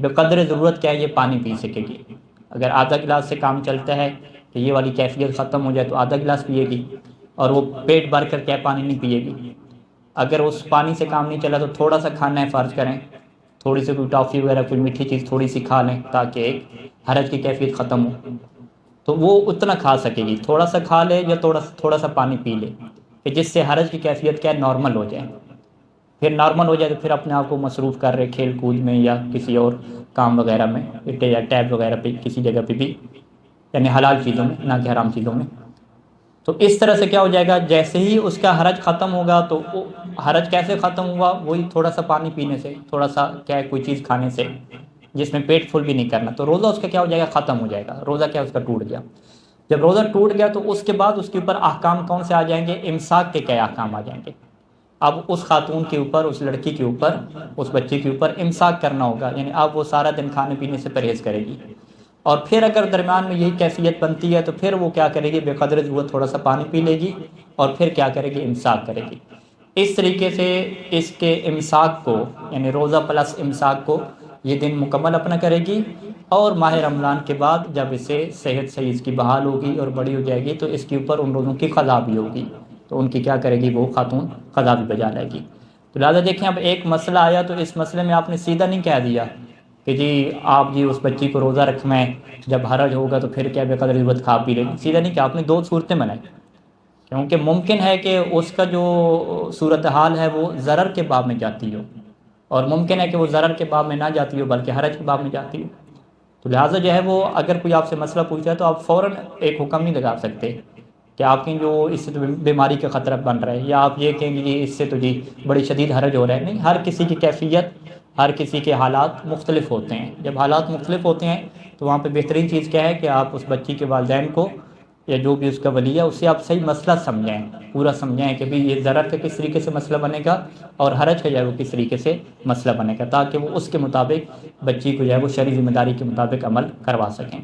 بقدر ضرورت کیا ہے یہ پانی پی سکے گی۔ اگر آدھا گلاس سے کام چلتا ہے تو یہ والی کیفیت ختم ہو جائے تو آدھا گلاس پیے گی، اور وہ پیٹ بھر کر کیا پانی نہیں پیے گی۔ اگر اس پانی سے کام نہیں چلا تو تھوڑا سا کھانا ہے، فرض کریں تھوڑی سی کوئی ٹافی وغیرہ کوئی میٹھی چیز تھوڑی سی کھا لیں تاکہ ایک حرج کی کیفیت ختم ہو، تو وہ اتنا کھا سکے گی، تھوڑا سا کھا لے یا تھوڑا سا پانی پی لے، کہ جس سے حرج کی کیفیت کیا ہے نارمل ہو جائے۔ پھر نارمل ہو جائے تو پھر اپنے آپ کو مصروف کر رہے کھیل کود میں یا کسی اور کام وغیرہ میں یا ٹیب وغیرہ پہ کسی جگہ پہ بھی، یعنی حلال چیزوں میں نہ کہ حرام چیزوں میں۔ تو اس طرح سے کیا ہو جائے گا، جیسے ہی اس کا حرج ختم ہوگا تو وہ حرج کیسے ختم ہوا، وہی تھوڑا سا پانی پینے سے، تھوڑا سا کیا ہے کوئی چیز کھانے سے جس میں پیٹ فل بھی نہیں کرنا، تو روزہ اس کا کیا ہو جائے گا، ختم ہو جائے گا، روزہ کیا اس کا ٹوٹ گیا۔ جب روزہ ٹوٹ گیا تو اس کے بعد اس کے اوپر احکام کون سے آ جائیں گے، امساک کے کیا احکام آ جائیں گے۔ اب اس خاتون کے اوپر، اس لڑکی کے اوپر، اس بچے کے اوپر امساک کرنا ہوگا، یعنی اب وہ سارا دن کھانے پینے سے پرہیز کرے گی، اور پھر اگر درمیان میں یہی کیفیت بنتی ہے تو پھر وہ کیا کرے گی، بے قدر ضرورت تھوڑا سا پانی پی لے گی اور پھر کیا کرے گی، امساک کرے گی۔ اس طریقے سے اس کے امساک کو، یعنی روزہ پلس امساک کو یہ دن مکمل اپنا کرے گی، اور ماہ رمضان کے بعد جب اسے صحت صحیح اس کی بحال ہوگی اور بڑی ہو جائے گی تو اس کے اوپر ان روزوں کی قضا بھی ہوگی، تو ان کی کیا کرے گی، وہ خاتون قضا بھی بجا لائے گی۔ تو لہٰذا دیکھیں اب ایک مسئلہ آیا تو اس مسئلے میں آپ نے سیدھا نہیں کہہ دیا کہ جی آپ جی اس بچی کو روزہ رکھنا ہے، جب حرج ہوگا تو پھر کیا بے قدر ضرورت کھا پی لے گی، سیدھا نہیں کہ آپ نے دو صورتیں بنائی، کیونکہ ممکن ہے کہ اس کا جو صورتحال ہے وہ ضرر کے باب میں جاتی ہو، اور ممکن ہے کہ وہ ضرر کے باب میں نہ جاتی ہو بلکہ حرج کے باب میں جاتی ہو۔ تو لہٰذا جو ہے وہ اگر کوئی آپ سے مسئلہ پوچھا ہے تو آپ فوراً ایک حکم نہیں لگا سکتے کہ آپ کی جو اس سے تو بیماری کا خطرہ بن رہا ہے، یا آپ یہ کہیں گے جی اس سے تو جی بڑی شدید حرج ہو رہا ہے۔ نہیں، ہر کسی کی کیفیت، ہر کسی کے حالات مختلف ہوتے ہیں، جب حالات مختلف ہوتے ہیں تو وہاں پہ بہترین چیز کیا ہے کہ آپ اس بچی کے والدین کو یا جو بھی اس کا ولی ہے اس سے آپ صحیح مسئلہ سمجھائیں، پورا سمجھائیں کہ بھئی یہ ضرر کا کس طریقے سے مسئلہ بنے گا اور حرج کا جو ہے وہ کس طریقے سے مسئلہ بنے گا، تاکہ وہ اس کے مطابق بچی کو جو ہے وہ شرعی ذمہ داری کے مطابق عمل کروا سکیں۔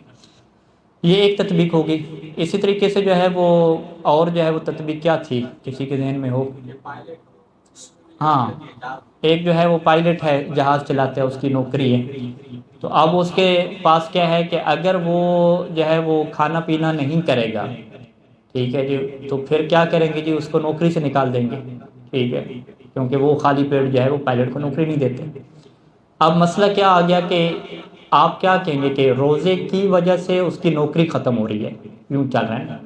یہ ایک تطبیق ہوگی۔ اسی طریقے سے جو ہے وہ اور جو ہے وہ تطبیق کیا تھی، کسی کے ذہن میں ہو؟ ہاں، ایک جو ہے وہ پائلٹ ہے، جہاز چلاتا ہے، اس کی نوکری ہے، تو اب اس کے پاس کیا ہے کہ اگر وہ جو ہے وہ کھانا پینا نہیں کرے گا، ٹھیک ہے جی، تو پھر کیا کریں گے جی، اس کو نوکری سے نکال دیں گے، ٹھیک ہے، کیونکہ وہ خالی پیٹ جو ہے وہ پائلٹ کو نوکری نہیں دیتے۔ اب مسئلہ کیا آ گیا کہ آپ کیا کہیں گے کہ روزے کی وجہ سے اس کی نوکری ختم ہو رہی ہے، یوں چل رہا ہے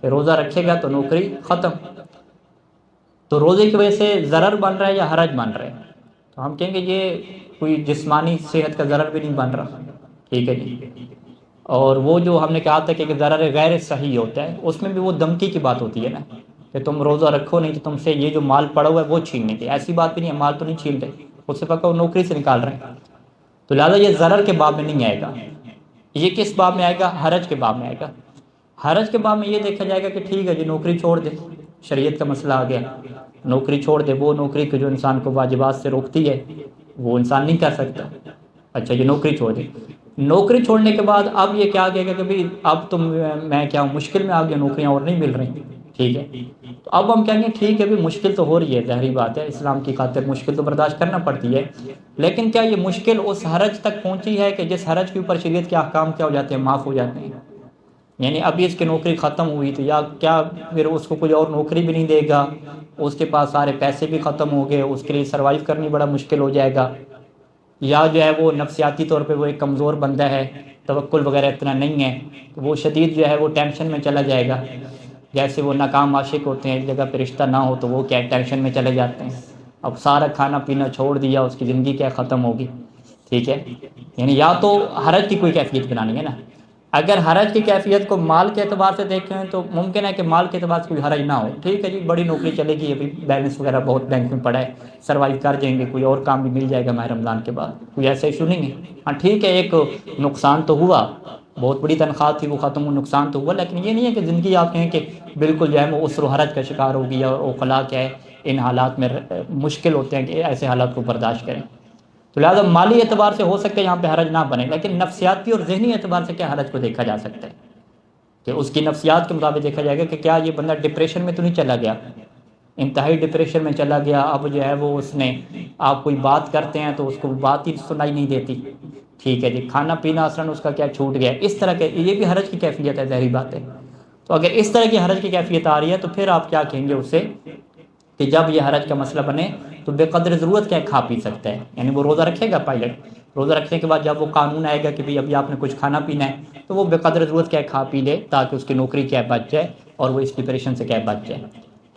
کہ روزہ رکھے گا تو نوکری ختم، تو روزے کی وجہ سے ضرر بن رہا ہے یا حرج بن رہا ہے؟ تو ہم کہیں گے یہ کوئی جسمانی صحت کا ضرر بھی نہیں بن رہا، ٹھیک ہے جی، اور وہ جو ہم نے کہا تھا کہ ضرر غیر صحیح ہوتا ہے اس میں بھی وہ دھمکی کی بات ہوتی ہے نا، کہ تم روزہ رکھو نہیں تو تم سے یہ جو مال پڑا ہوا ہے وہ چھین لیں گے، ایسی بات بھی نہیں ہے، مال تو نہیں چھین رہے، اس سے پکا وہ نوکری سے نکال رہے ہیں، تو لہٰذا یہ ضرر کے باب میں نہیں آئے گا۔ یہ کس باب میں آئے گا، حرج کے باب میں آئے گا۔ حرج کے باب میں یہ دیکھا جائے گا کہ ٹھیک ہے جی نوکری چھوڑ دے، شریعت کا مسئلہ آ گیا، نوکری چھوڑ دے، وہ نوکری کو جو انسان کو واجبات سے روکتی ہے وہ انسان نہیں کر سکتا، اچھا جی نوکری چھوڑ دے، نوکری چھوڑنے کے بعد اب یہ کیا کہے گا کہ بھئی اب تم میں کیا ہوں مشکل میں آ گیا، نوکریاں اور نہیں مل رہی، ٹھیک ہے، تو اب ہم کہیں گے ٹھیک ہے بھی مشکل تو ہو رہی ہے، ظاہری بات ہے، اسلام کی خاطر مشکل تو برداشت کرنا پڑتی ہے، لیکن کیا یہ مشکل اس حرج تک پہنچی ہے کہ جس حرج کے اوپر شریعت کے احکام کیا ہو جاتے ہیں، معاف ہو جاتے ہیں؟ یعنی ابھی اس کی نوکری ختم ہوئی تو یا کیا پھر اس کو کوئی اور نوکری بھی نہیں دے گا، اس کے پاس سارے پیسے بھی ختم ہو گئے، اس کے لیے سروائیو کرنی بڑا مشکل ہو جائے گا، یا جو ہے وہ نفسیاتی طور پہ وہ ایک کمزور بندہ ہے، توکل وغیرہ اتنا نہیں ہے، تو وہ شدید جو ہے وہ ٹینشن میں چلا جائے گا، جیسے وہ ناکام عاشق ہوتے ہیں، ایک جگہ پہ رشتہ نہ ہو تو وہ کیا ٹینشن میں چلے جاتے ہیں، اب سارا کھانا پینا چھوڑ دیا، اس کی زندگی کیا ختم ہوگی، ٹھیک ہے، یعنی یا تو حرج کی کوئی کیفیت بنانی ہے نا، اگر حرج کی کیفیت کو مال کے اعتبار سے دیکھیں تو ممکن ہے کہ مال کے اعتبار سے کوئی حرج نہ ہو، ٹھیک ہے جی بڑی نوکری چلے گی، ابھی بیلنس وغیرہ بہت بینک میں پڑا ہے، سروائیو کر جائیں گے، کوئی اور کام بھی مل جائے گا ماہ رمضان کے بعد، کوئی ایسا ایشو نہیں ہے، ہاں ٹھیک ہے ایک نقصان تو ہوا، بہت بڑی تنخواہ تھی وہ ختم ہو، نقصان تو ہوا، لیکن یہ نہیں ہے کہ زندگی آپ کہیں کہ بالکل جو ہے وہ عسر و حرج کا شکار ہوگی، اور اوقلا کیا ہے ان حالات میں مشکل ہوتے ہیں کہ ایسے حالات کو برداشت کریں، تو لہٰذا مالی اعتبار سے ہو سکتا ہے یہاں پہ حرج نہ بنے، لیکن نفسیاتی اور ذہنی اعتبار سے کیا حرج کو دیکھا جا سکتا ہے کہ اس کی نفسیات کے مطابق دیکھا جائے گا کہ کیا یہ بندہ ڈپریشن میں تو نہیں چلا گیا، انتہائی ڈپریشن میں چلا گیا، اب جو ہے وہ اس نے آپ کوئی بات کرتے ہیں تو اس کو بات ہی سنائی نہیں دیتی، ٹھیک ہے جی، کھانا پینا اصلاً اس کا کیا چھوٹ گیا، اس طرح کے یہ بھی حرج کی کیفیت ہے، ظاہری بات ہے۔ تو اگر اس طرح کی حرج کی کیفیت آ رہی ہے تو پھر آپ کیا کہیں گے اس سے کہ جب یہ حرج کا مسئلہ بنے تو بے قدر ضرورت کیا کھا پی سکتا ہے، یعنی وہ روزہ رکھے گا پائلٹ، روزہ رکھنے کے بعد جب وہ قانون آئے گا کہ بھئی ابھی آپ نے کچھ کھانا پینا ہے تو وہ بے قدر ضرورت کیا کھا پی لے تاکہ اس کی نوکری کیا بچ جائے اور وہ اس ڈپریشن سے کیا بچ جائے۔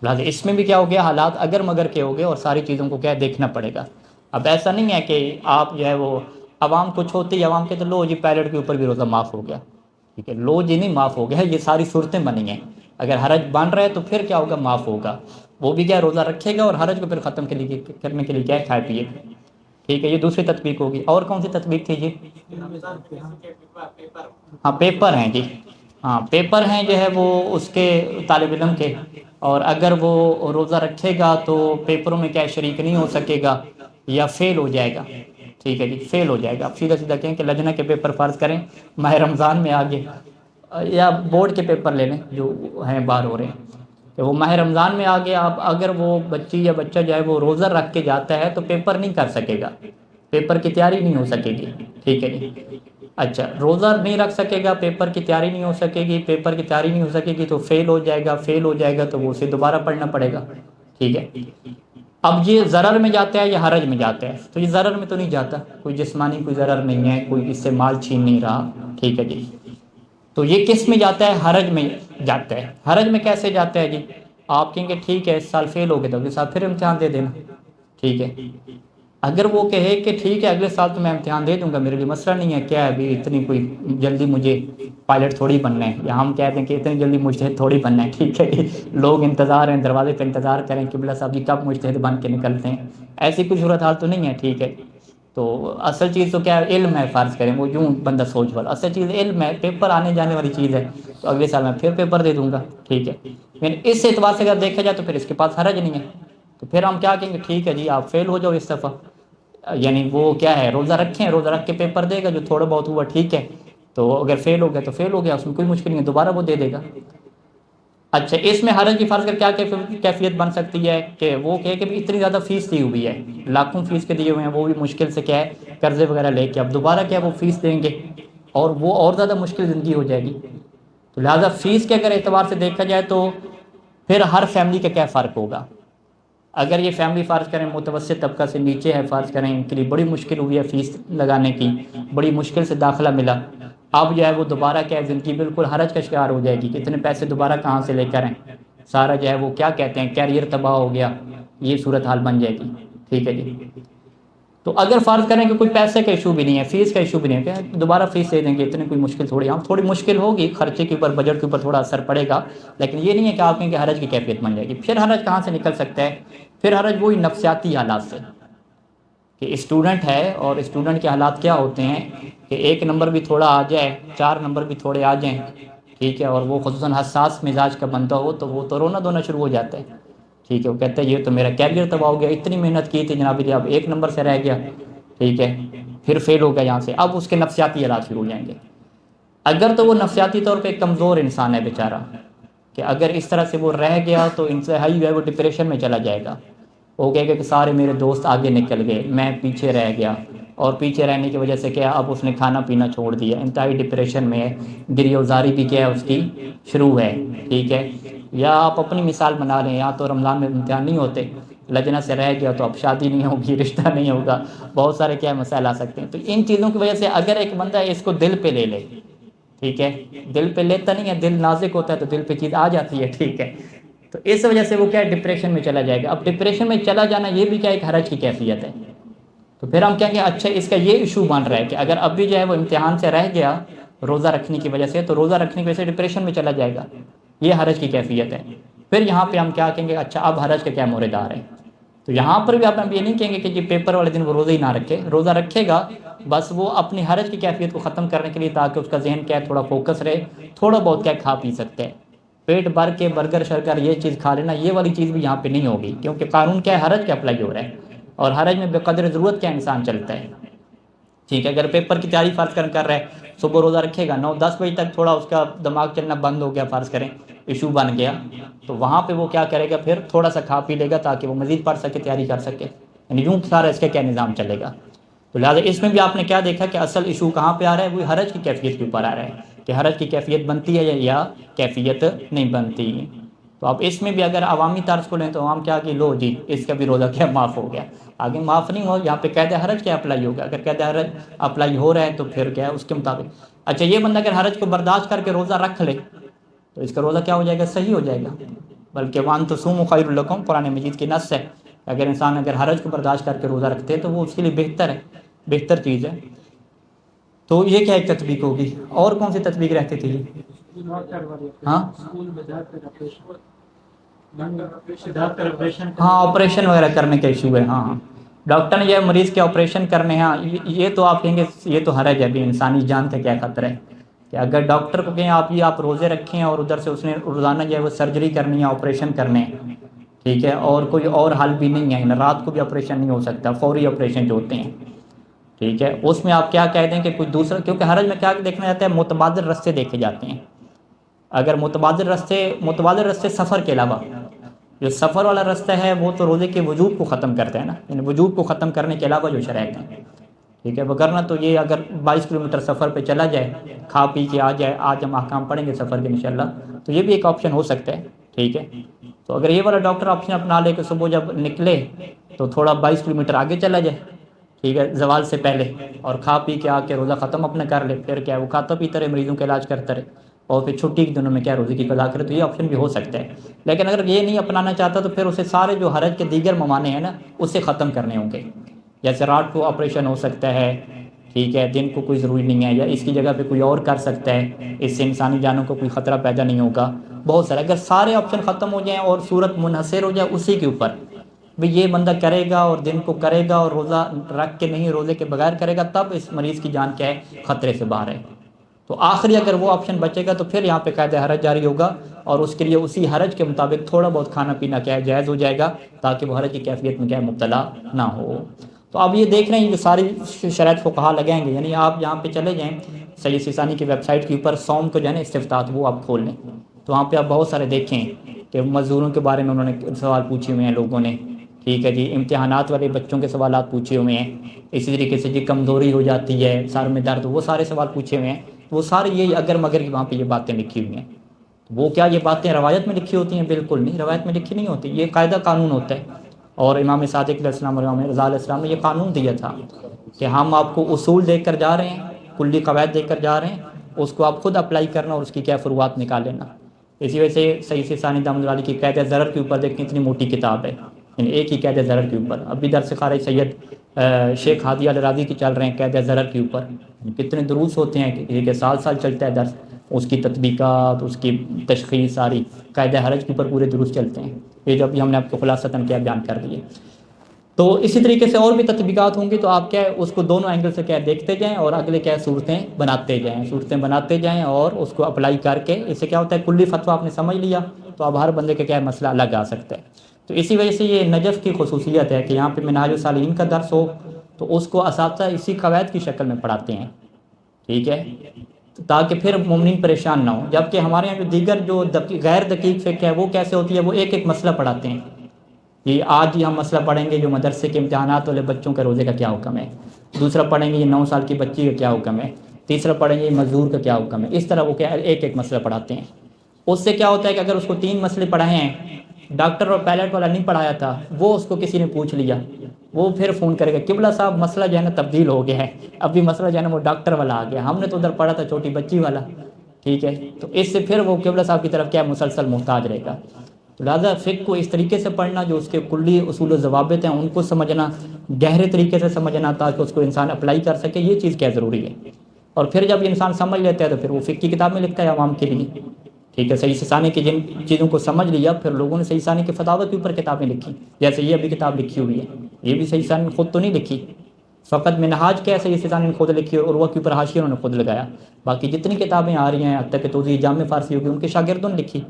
لہٰذا اس میں بھی کیا ہو گیا، حالات اگر مگر کے ہو گئے اور ساری چیزوں کو کیا دیکھنا پڑے گا۔ اب ایسا نہیں ہے کہ آپ جو ہے وہ عوام کچھ ہوتی ہے، عوام کے تو لو جی پائلٹ کے اوپر بھی روزہ معاف ہو گیا، ٹھیک ہے، لو جی نہیں معاف ہو گیا، یہ ساری صورتیں بنی ہیں۔ اگر حرج بن رہا ہے تو پھر کیا ہوگا، معاف ہوگا، وہ بھی کیا روزہ رکھے گا اور حرج کو پھر ختم کرنے کے لیے کیا ہے، کھائے پیے گا۔ ٹھیک ہے، یہ دوسری تطبیق ہوگی۔ اور کون سی تطبیق تھی جی؟ ہاں پیپر ہیں جی، ہاں پیپر ہیں جو ہے وہ اس کے طالب علم کے، اور اگر وہ روزہ رکھے گا تو پیپروں میں کیا شریک نہیں ہو سکے گا یا فیل ہو جائے گا۔ ٹھیک ہے جی، فیل ہو جائے گا۔ آپ سیدھا سیدھا کہیں کہ لجنہ کے پیپر فرض کریں ماہ رمضان میں آگے، یا بورڈ کے پیپر لے لیں جو ہیں باہر ہو رہے ہیں، کہ وہ ماہ رمضان میں آگے آپ اگر وہ بچی یا بچہ جو ہے وہ روزہ رکھ کے جاتا ہے تو پیپر نہیں کر سکے گا، پیپر کی تیاری نہیں ہو سکے گی۔ ٹھیک ہے جی، اچھا روزہ نہیں رکھ سکے گا، پیپر کی تیاری نہیں ہو سکے گی، پیپر کی تیاری نہیں ہو سکے گی تو فیل ہو جائے گا، فیل ہو جائے گا تو وہ اسے دوبارہ پڑھنا پڑے گا۔ ٹھیک ہے، اب یہ ضرر میں جاتا ہے یا حرج میں جاتا ہے؟ تو یہ ضرر میں تو نہیں جاتا، کوئی جسمانی کوئی ضرر نہیں ہے، کوئی اس سے مال چھین نہیں رہا۔ ٹھیک ہے جی، تو یہ کس میں جاتا ہے، حرج میں جاتا ہے۔ حرج میں کیسے جاتا ہے جی؟ آپ کہیں گے ٹھیک ہے اس سال فیل ہو گئے تو اگلے سال پھر امتحان دے دینا، ٹھیک ہے۔ اگر وہ کہے کہ ٹھیک ہے اگلے سال تو میں امتحان دے دوں گا، میرے لیے مسئلہ نہیں ہے، کیا ہے ابھی اتنی کوئی جلدی مجھے پائلٹ تھوڑی بننا ہے، یا ہم کہتے ہیں کہ اتنی جلدی مجتہد تھوڑی بننا ہے، ٹھیک ہے، لوگ انتظار ہیں دروازے پہ انتظار کریں کہ قبلہ صاحب جی کب مجتہد بن کے نکلتے ہیں، ایسی کوئی صورتحال تو نہیں ہے۔ ٹھیک ہے، تو اصل چیز تو کیا ہے، علم ہے، فرض کریں وہ یوں بندہ سوچ والا، اصل چیز علم ہے، پیپر آنے جانے والی چیز ہے، تو اگلے سال میں پھر پیپر دے دوں گا۔ ٹھیک ہے، یعنی اس اعتبار سے اگر دیکھا جائے تو پھر اس کے پاس حرج نہیں ہے، تو پھر ہم کیا کہیں گے، ٹھیک ہے جی آپ فیل ہو جاؤ اس دفعہ، یعنی وہ کیا ہے روزہ رکھیں، روزہ رکھ کے پیپر دے گا، جو تھوڑا بہت ہوا ٹھیک ہے، تو اگر فیل ہو گیا تو فیل ہو گیا، اس میں کوئی مشکل نہیں ہے، دوبارہ وہ دے دے گا۔ اچھا اس میں حرج کی فرض کر کیا کیفیت بن سکتی ہے کہ وہ کہے کہ اتنی زیادہ فیس دی ہوئی ہے، لاکھوں فیس کے دیے ہوئے ہیں، وہ بھی مشکل سے کیا ہے قرضے وغیرہ لے کے اب دوبارہ کیا وہ فیس دیں گے، اور وہ اور زیادہ مشکل زندگی ہو جائے گی۔ تو لہٰذا فیس کے اگر اعتبار سے دیکھا جائے تو پھر ہر فیملی کا کیا فرق ہوگا۔ اگر یہ فیملی فرض کریں متوسط طبقہ سے نیچے ہے، فرض کریں ان کے لیے بڑی مشکل ہوئی ہے فیس لگانے کی، بڑی مشکل سے داخلہ ملا، اب جو ہے وہ دوبارہ کیا ہے زندگی بالکل حرج کا شکار ہو جائے گی کہ اتنے پیسے دوبارہ کہاں سے لے کر آئیں، سارا جو ہے وہ کیا کہتے ہیں کیریئر تباہ ہو گیا، یہ صورتحال بن جائے گی۔ ٹھیک ہے جی، تو اگر فرض کریں کہ کوئی پیسے کا ایشو بھی نہیں ہے، فیس کا ایشو بھی نہیں ہے، کہ دوبارہ فیس دے دیں گے، اتنی کوئی مشکل تھوڑی، ہاں تھوڑی مشکل ہوگی، خرچے کے اوپر بجٹ کے اوپر تھوڑا اثر پڑے گا، لیکن یہ نہیں ہے کہ آپ کہیں کہ حرج کی کیفیت بن جائے گی۔ پھر حرج کہاں سے نکل سکتا ہے؟ پھر حرج وہی نفسیاتی حالات سے، کہ اسٹوڈنٹ ہے اور اسٹوڈنٹ کے حالات کیا ہوتے ہیں کہ ایک نمبر بھی تھوڑا آ جائے، 4 نمبر بھی تھوڑے آ جائیں، ٹھیک ہے، اور وہ خصوصاً حساس مزاج کا بندہ ہو تو وہ تو رونا دھونا شروع ہو جاتا ہے۔ ٹھیک ہے، وہ کہتا ہے یہ تو میرا کیریئر تباہ ہو گیا، اتنی محنت کی تھی جناب جی اب 1 نمبر سے رہ گیا، ٹھیک ہے، پھر فیل ہو گیا یہاں سے، اب اس کے نفسیاتی حالات شروع ہو جائیں گے۔ اگر تو وہ نفسیاتی طور پہ ایک کمزور انسان ہے بیچارہ، کہ اگر اس طرح سے وہ رہ گیا تو انتہائی جو ہے وہ ڈپریشن میں چلا جائے گا، وہ کہے گا کہ سارے میرے دوست آگے نکل گئے، میں پیچھے رہ گیا، اور پیچھے رہنے کی وجہ سے کیا اب اس نے کھانا پینا چھوڑ دیا، انتہائی ڈپریشن میں ہے، گریہ وزاری بھی کیا ہے اس کی شروع ہے۔ ٹھیک ہے، یا آپ اپنی مثال بنا لیں، یا تو رمضان میں امتحان نہیں ہوتے، لجنہ سے رہ گیا تو اب شادی نہیں ہوگی، رشتہ نہیں ہوگا، بہت سارے کیا مسائل آ سکتے ہیں۔ تو ان چیزوں کی وجہ سے اگر ایک بندہ اس کو دل پہ لے لے، ٹھیک ہے، دل پہ لیتا نہیں ہے، دل نازک ہوتا ہے تو دل پہ چیز آ جاتی ہے، ٹھیک ہے، تو اس وجہ سے وہ کیا ہے ڈپریشن میں چلا جائے گا۔ اب ڈپریشن میں چلا جانا یہ بھی کیا ایک حرج کی کیفیت ہے۔ تو پھر ہم کہیں گے اچھا اس کا یہ ایشو بن رہا ہے کہ اگر اب بھی جو ہے وہ امتحان سے رہ گیا روزہ رکھنے کی وجہ سے، تو روزہ رکھنے کی وجہ سے ڈپریشن میں چلا جائے گا، یہ حرج کی کیفیت ہے۔ پھر یہاں پہ ہم کیا کہیں گے، اچھا اب حرج کا کیا موردار ہے؟ تو یہاں پر بھی آپ یہ نہیں کہیں گے کہ جی پیپر والے دن وہ روزہ ہی نہ رکھے، روزہ رکھے گا، بس وہ اپنی حرج کی کیفیت کو ختم کرنے کے لیے تاکہ اس کا ذہن کیا ہے تھوڑا فوکس رہے، تھوڑا بہت کیا کھا پی سکتے ہیں، پیٹ بھر کے برگر شرگر یہ چیز کھا لینا یہ والی چیز بھی یہاں پہ نہیں ہوگی، کیونکہ قانون کیا ہے حرج کا اپلائی ہو رہا ہے، اور حرج میں بے قدر ضرورت کیا انسان چلتا ہے۔ ٹھیک ہے، اگر پیپر کی تیاری فرض کر رہا ہے، صبح روزہ رکھے گا، 9-10 بجے تک تھوڑا اس کا دماغ چلنا بند ہو گیا، فرض کریں ایشو بن گیا، تو وہاں پہ وہ کیا کرے گا، پھر تھوڑا سا کھا پی لے گا تاکہ وہ مزید پڑھ سکے، تیاری کر سکے، یعنی یوں سارا اس کا کیا نظام چلے گا۔ تو لہٰذا اس میں بھی آپ نے کیا دیکھا کہ اصل ایشو کہاں پہ آ رہا ہے، وہ حرج کی کیفیت کے اوپر آ رہا ہے کہ حرج کی کیفیت بنتی ہے یا کیفیت نہیں بنتی۔ تو اب اس میں بھی اگر عوامی طرز کو لیں تو عوام کیا کہ لو جی اس کا بھی روزہ کیا معاف ہو گیا، آگے معاف نہیں ہو، یہاں پہ قید حرج کیا اپلائی ہوگا، اگر قید حرج اپلائی ہو رہا ہے تو پھر کیا ہے اس کے مطابق۔ اچھا یہ بندہ اگر حرج کو برداشت کر کے روزہ رکھ لے تو اس کا روزہ کیا ہو جائے گا، صحیح ہو جائے گا، بلکہ وان تصوموا خیر لکم قرآن مجید کی نص ہے، اگر انسان اگر حرج کو برداشت کر کے روزہ رکھتے تو وہ اس کے لیے بہتر ہے، بہتر چیز ہے۔ تو یہ کیا ایک تطبیق ہوگی، اور کون سی تطبیق رہتی تھی؟ ہاں ہاں آپریشن وغیرہ کرنے کا ایشو ہے، ہاں ہاں ڈاکٹر نے یہ مریض کے آپریشن کرنے ہیں، یہ تو آپ کہیں گے یہ تو حرج ہے، ابھی انسانی جان کا کیا خطرہ ہے کہ اگر ڈاکٹر کو کہیں آپ روزے رکھیں اور ادھر سے اس نے روزانہ جو ہے وہ سرجری کرنی ہے، آپریشن کرنے ہیں، ٹھیک ہے، اور کوئی اور حل بھی نہیں ہے، رات کو بھی آپریشن نہیں ہو سکتا، فوری آپریشن جو ہوتے ہیں، ٹھیک ہے، اس میں آپ کیا کہہ دیں کہ کوئی دوسرا، کیونکہ حرج میں کیا دیکھنا جاتا ہے، متبادل رستے دیکھے جاتے ہیں، اگر متبادل رستے سفر کے علاوہ، جو سفر والا رستہ ہے وہ تو روزے کے وجوب کو ختم کرتا ہے نا، یعنی وجوب کو ختم کرنے کے علاوہ جو شرائط ہیں، ٹھیک ہے، وگرنہ تو یہ اگر 22 کلومیٹر سفر پہ چلا جائے، کھا پی کے آ جائے، آج ہم احکام پڑھیں گے سفر کے انشاءاللہ، تو یہ بھی ایک آپشن ہو سکتا ہے، ٹھیک ہے۔ تو اگر یہ والا ڈاکٹر آپشن اپنا لے کہ صبح جب نکلے تو تھوڑا 22 کلومیٹر آگے چلا جائے، ٹھیک ہے، زوال سے پہلے، اور کھا پی کے آ کے روزہ ختم اپنا کر لے، پھر کیا ہے وہ کھاتا پیتا رہے، مریضوں کا علاج کرتا رہے، اور پھر چھٹی کے دنوں میں کیا روزے کی قضا کرے، تو یہ آپشن بھی ہو سکتا ہے۔ لیکن اگر یہ نہیں اپنانا چاہتا تو پھر اسے سارے جو حرج کے دیگر ممانے ہیں نا اسے ختم کرنے ہوں گے، جیسے رات کو آپریشن ہو سکتا ہے، ٹھیک ہے، دن کو کوئی ضروری نہیں ہے، یا اس کی جگہ پہ کوئی اور کر سکتا ہے، اس سے انسانی جانوں کو کوئی خطرہ پیدا نہیں ہوگا، بہت سارے، اگر سارے آپشن ختم ہو جائیں اور صورت منحصر ہو جائے اسی کے اوپر بھئی یہ بندہ کرے گا اور دن کو کرے گا اور روزہ رکھ کے نہیں، روزے کے بغیر کرے گا، تب اس مریض کی جان کیا ہے، خطرے سے باہر ہے، تو آخری اگر وہ آپشن بچے گا تو پھر یہاں پہ قید حرج جاری ہوگا، اور اس کے لیے اسی حرج کے مطابق تھوڑا بہت کھانا پینا کیا ہے جائز ہو جائے گا، تاکہ وہ حرج کی کیفیت میں کیا ہے مبتلا نہ ہو۔ تو اب یہ دیکھ رہے ہیں یہ ساری شرائط فقہا لگائیں گے، یعنی آپ یہاں پہ چلے جائیں سید سیستانی کی ویب سائٹ کے اوپر، سوم کو جو ہے نا استفتاء وہ آپ کھول لیں، تو وہاں پہ آپ بہت سارے دیکھیں کہ مزدوروں کے بارے میں انہوں نے سوال پوچھے ہوئے ہیں لوگوں نے، ٹھیک ہے جی، امتحانات والے بچوں کے سوالات پوچھے ہوئے ہیں، اسی طریقے سے جی کمزوری ہو جاتی ہے، سر میں درد، وہ سارے سوال پوچھے ہوئے ہیں، وہ سارے یہ اگر مگر کی وہاں پہ یہ باتیں لکھی ہوئی ہیں۔ وہ کیا یہ باتیں روایت میں لکھی ہوتی ہیں؟ بالکل نہیں، روایت میں لکھی نہیں ہوتی، یہ قاعدہ قانون ہوتا ہے، اور امام صادق علیہ السلام اور امام رضا علیہ السلام نے یہ قانون دیا تھا کہ ہم آپ کو اصول دے کر جا رہے ہیں، کلی قواعد دے کر جا رہے ہیں، اس کو آپ خود اپلائی کرنا اور اس کی کیا فروعات نکال لینا۔ اسی وجہ سے سید ثانی دامن والی کی قید ضرر کے اوپر دیکھیں اتنی موٹی کتاب ہے، یعنی ایک ہی قید ضرر کے اوپر، ابھی درس خارج سید شیخ ہادی الراضی کی چل رہے ہیں قید ضرر کے اوپر، کتنے دروس ہوتے ہیں کہ سال سال چلتا ہے درس، اس کی تطبیقات، اس کی تشخیص ساری قید حرج کے اوپر پورے دروس چلتے ہیں، یہ جو ابھی ہم نے آپ کو خلاصتاً کیا بیان کر دیے۔ تو اسی طریقے سے اور بھی تطبیقات ہوں گی، تو آپ کیا ہے اس کو دونوں اینگل سے کیا دیکھتے جائیں، اور اگلے کیا صورتیں بناتے جائیں اور اس کو اپلائی کر کے، اس سے کیا ہوتا ہے کلی فتویٰ آپ نے سمجھ لیا تو اب ہر بندے کا کیا ہے مسئلہ الگ آ سکتا ہے۔ تو اسی وجہ سے یہ نجف کی خصوصیت ہے کہ یہاں پہ منہاج الصالحین کا درس ہو تو اس کو اساتذہ اسی قواعد کی شکل میں پڑھاتے ہیں، ٹھیک ہے، تاکہ پھر مومنین پریشان نہ ہوں، جبکہ ہمارے یہاں جو دیگر جو غیر دقیق فقہ ہے وہ کیسے ہوتی ہے، وہ ایک ایک مسئلہ پڑھاتے ہیں، یہ آج ہی ہم مسئلہ پڑھیں گے جو مدرسے کے امتحانات والے بچوں کے روزے کا کیا حکم ہے، دوسرا پڑھیں گے یہ 9 سال کی بچی کا کیا حکم ہے، تیسرا پڑھیں گے یہ مزدور کا کیا حکم ہے، اس طرح وہ کیا ایک ایک مسئلہ پڑھاتے ہیں۔ اس سے کیا ہوتا ہے کہ اگر اس کو 3 مسئلے پڑھائے ہیں، ڈاکٹر اور پائلٹ والا نہیں پڑھایا تھا، وہ اس کو کسی نے پوچھ لیا، وہ پھر فون کرے گا قبلہ صاحب مسئلہ جو ہے نا تبدیل ہو گیا ہے، ابھی مسئلہ جو ہے نا وہ ڈاکٹر والا آ گیا، ہم نے تو ادھر پڑھا تھا چھوٹی بچی والا، ٹھیک ہے، تو اس سے پھر وہ قبلہ صاحب کی طرف کیا مسلسل محتاج رہے گا۔ تو لہٰذا فقہ کو اس طریقے سے پڑھنا، جو اس کے کلی اصول و ضوابط ہیں ان کو سمجھنا، گہرے طریقے سے سمجھنا تاکہ اس کو انسان اپلائی کر سکے، یہ چیز کیا ضروری ہے۔ اور پھر جب انسان سمجھ لیتا ہے تو پھر وہ فقہ کی کتاب میں لکھتا ہے عوام کے لیے، ٹھیک ہے، صحیح ثانی کی جن چیزوں کو سمجھ لیا، پھر لوگوں نے صحیح ثانی کے فتاوی کے اوپر کتابیں لکھی، جیسے یہ ابھی کتاب لکھی ہوئی ہے، یہ بھی صحیح ثانی نے خود تو نہیں لکھی، فقط منہاج کیا ہے صحیح ثانی نے خود لکھی اور عروہ کے اوپر حاشیہ انہوں نے خود لگایا، باقی جتنی کتابیں آ رہی ہیں اب تک کہ توضیح جامع فارسی ہوگی ان کے شاگردوں نے لکھی۔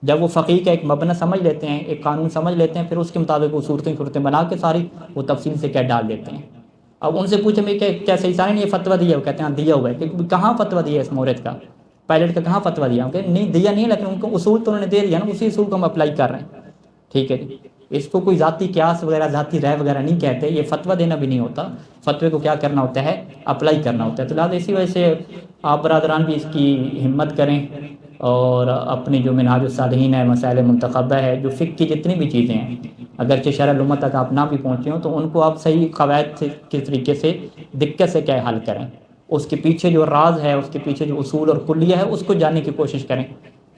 جب وہ فقیہ کا ایک مبنی سمجھ لیتے ہیں، ایک قانون سمجھ لیتے ہیں، پھر اس کے مطابق وہ صورتیں بنا کے ساری وہ تفصیل سے کیا ڈال دیتے ہیں۔ اب ان سے پوچھیں میں کہ کیا صحیح ثانی نے یہ فتویٰ دیا ہے؟ وہ کہتے ہیں دیا ہوا ہے، کہ کہاں فتویٰ دیا ہے اس مورد کا، پائلٹ کا کہاں فتویٰ دیا؟ کہ نہیں دیا نہیں، لیکن ان کو اصول تو انہوں نے دے دیا نا، اسی اصول کو ہم اپلائی کر رہے ہیں، ٹھیک ہے جی۔ اس کو کوئی ذاتی قیاس وغیرہ ذاتی رائے وغیرہ نہیں کہتے، یہ فتویٰ دینا بھی نہیں ہوتا، فتوے کو کیا کرنا ہوتا ہے، اپلائی کرنا ہوتا ہے۔ تو لہٰذا اسی وجہ سے آپ برادران بھی اس کی ہمت کریں، اور اپنی جو منہاج الصالحین ہے، مسائل منتخبہ ہے، جو فقہ کی جتنی بھی چیزیں ہیں، اگرچہ شرح الامہ تک آپ نہ بھی پہنچے ہوں تو ان کو آپ صحیح قواعد کے طریقے سے دقت سے کیا حل کریں، اس کے پیچھے جو راز ہے، اس کے پیچھے جو اصول اور کلیہ ہے، اس کو جاننے کی کوشش کریں،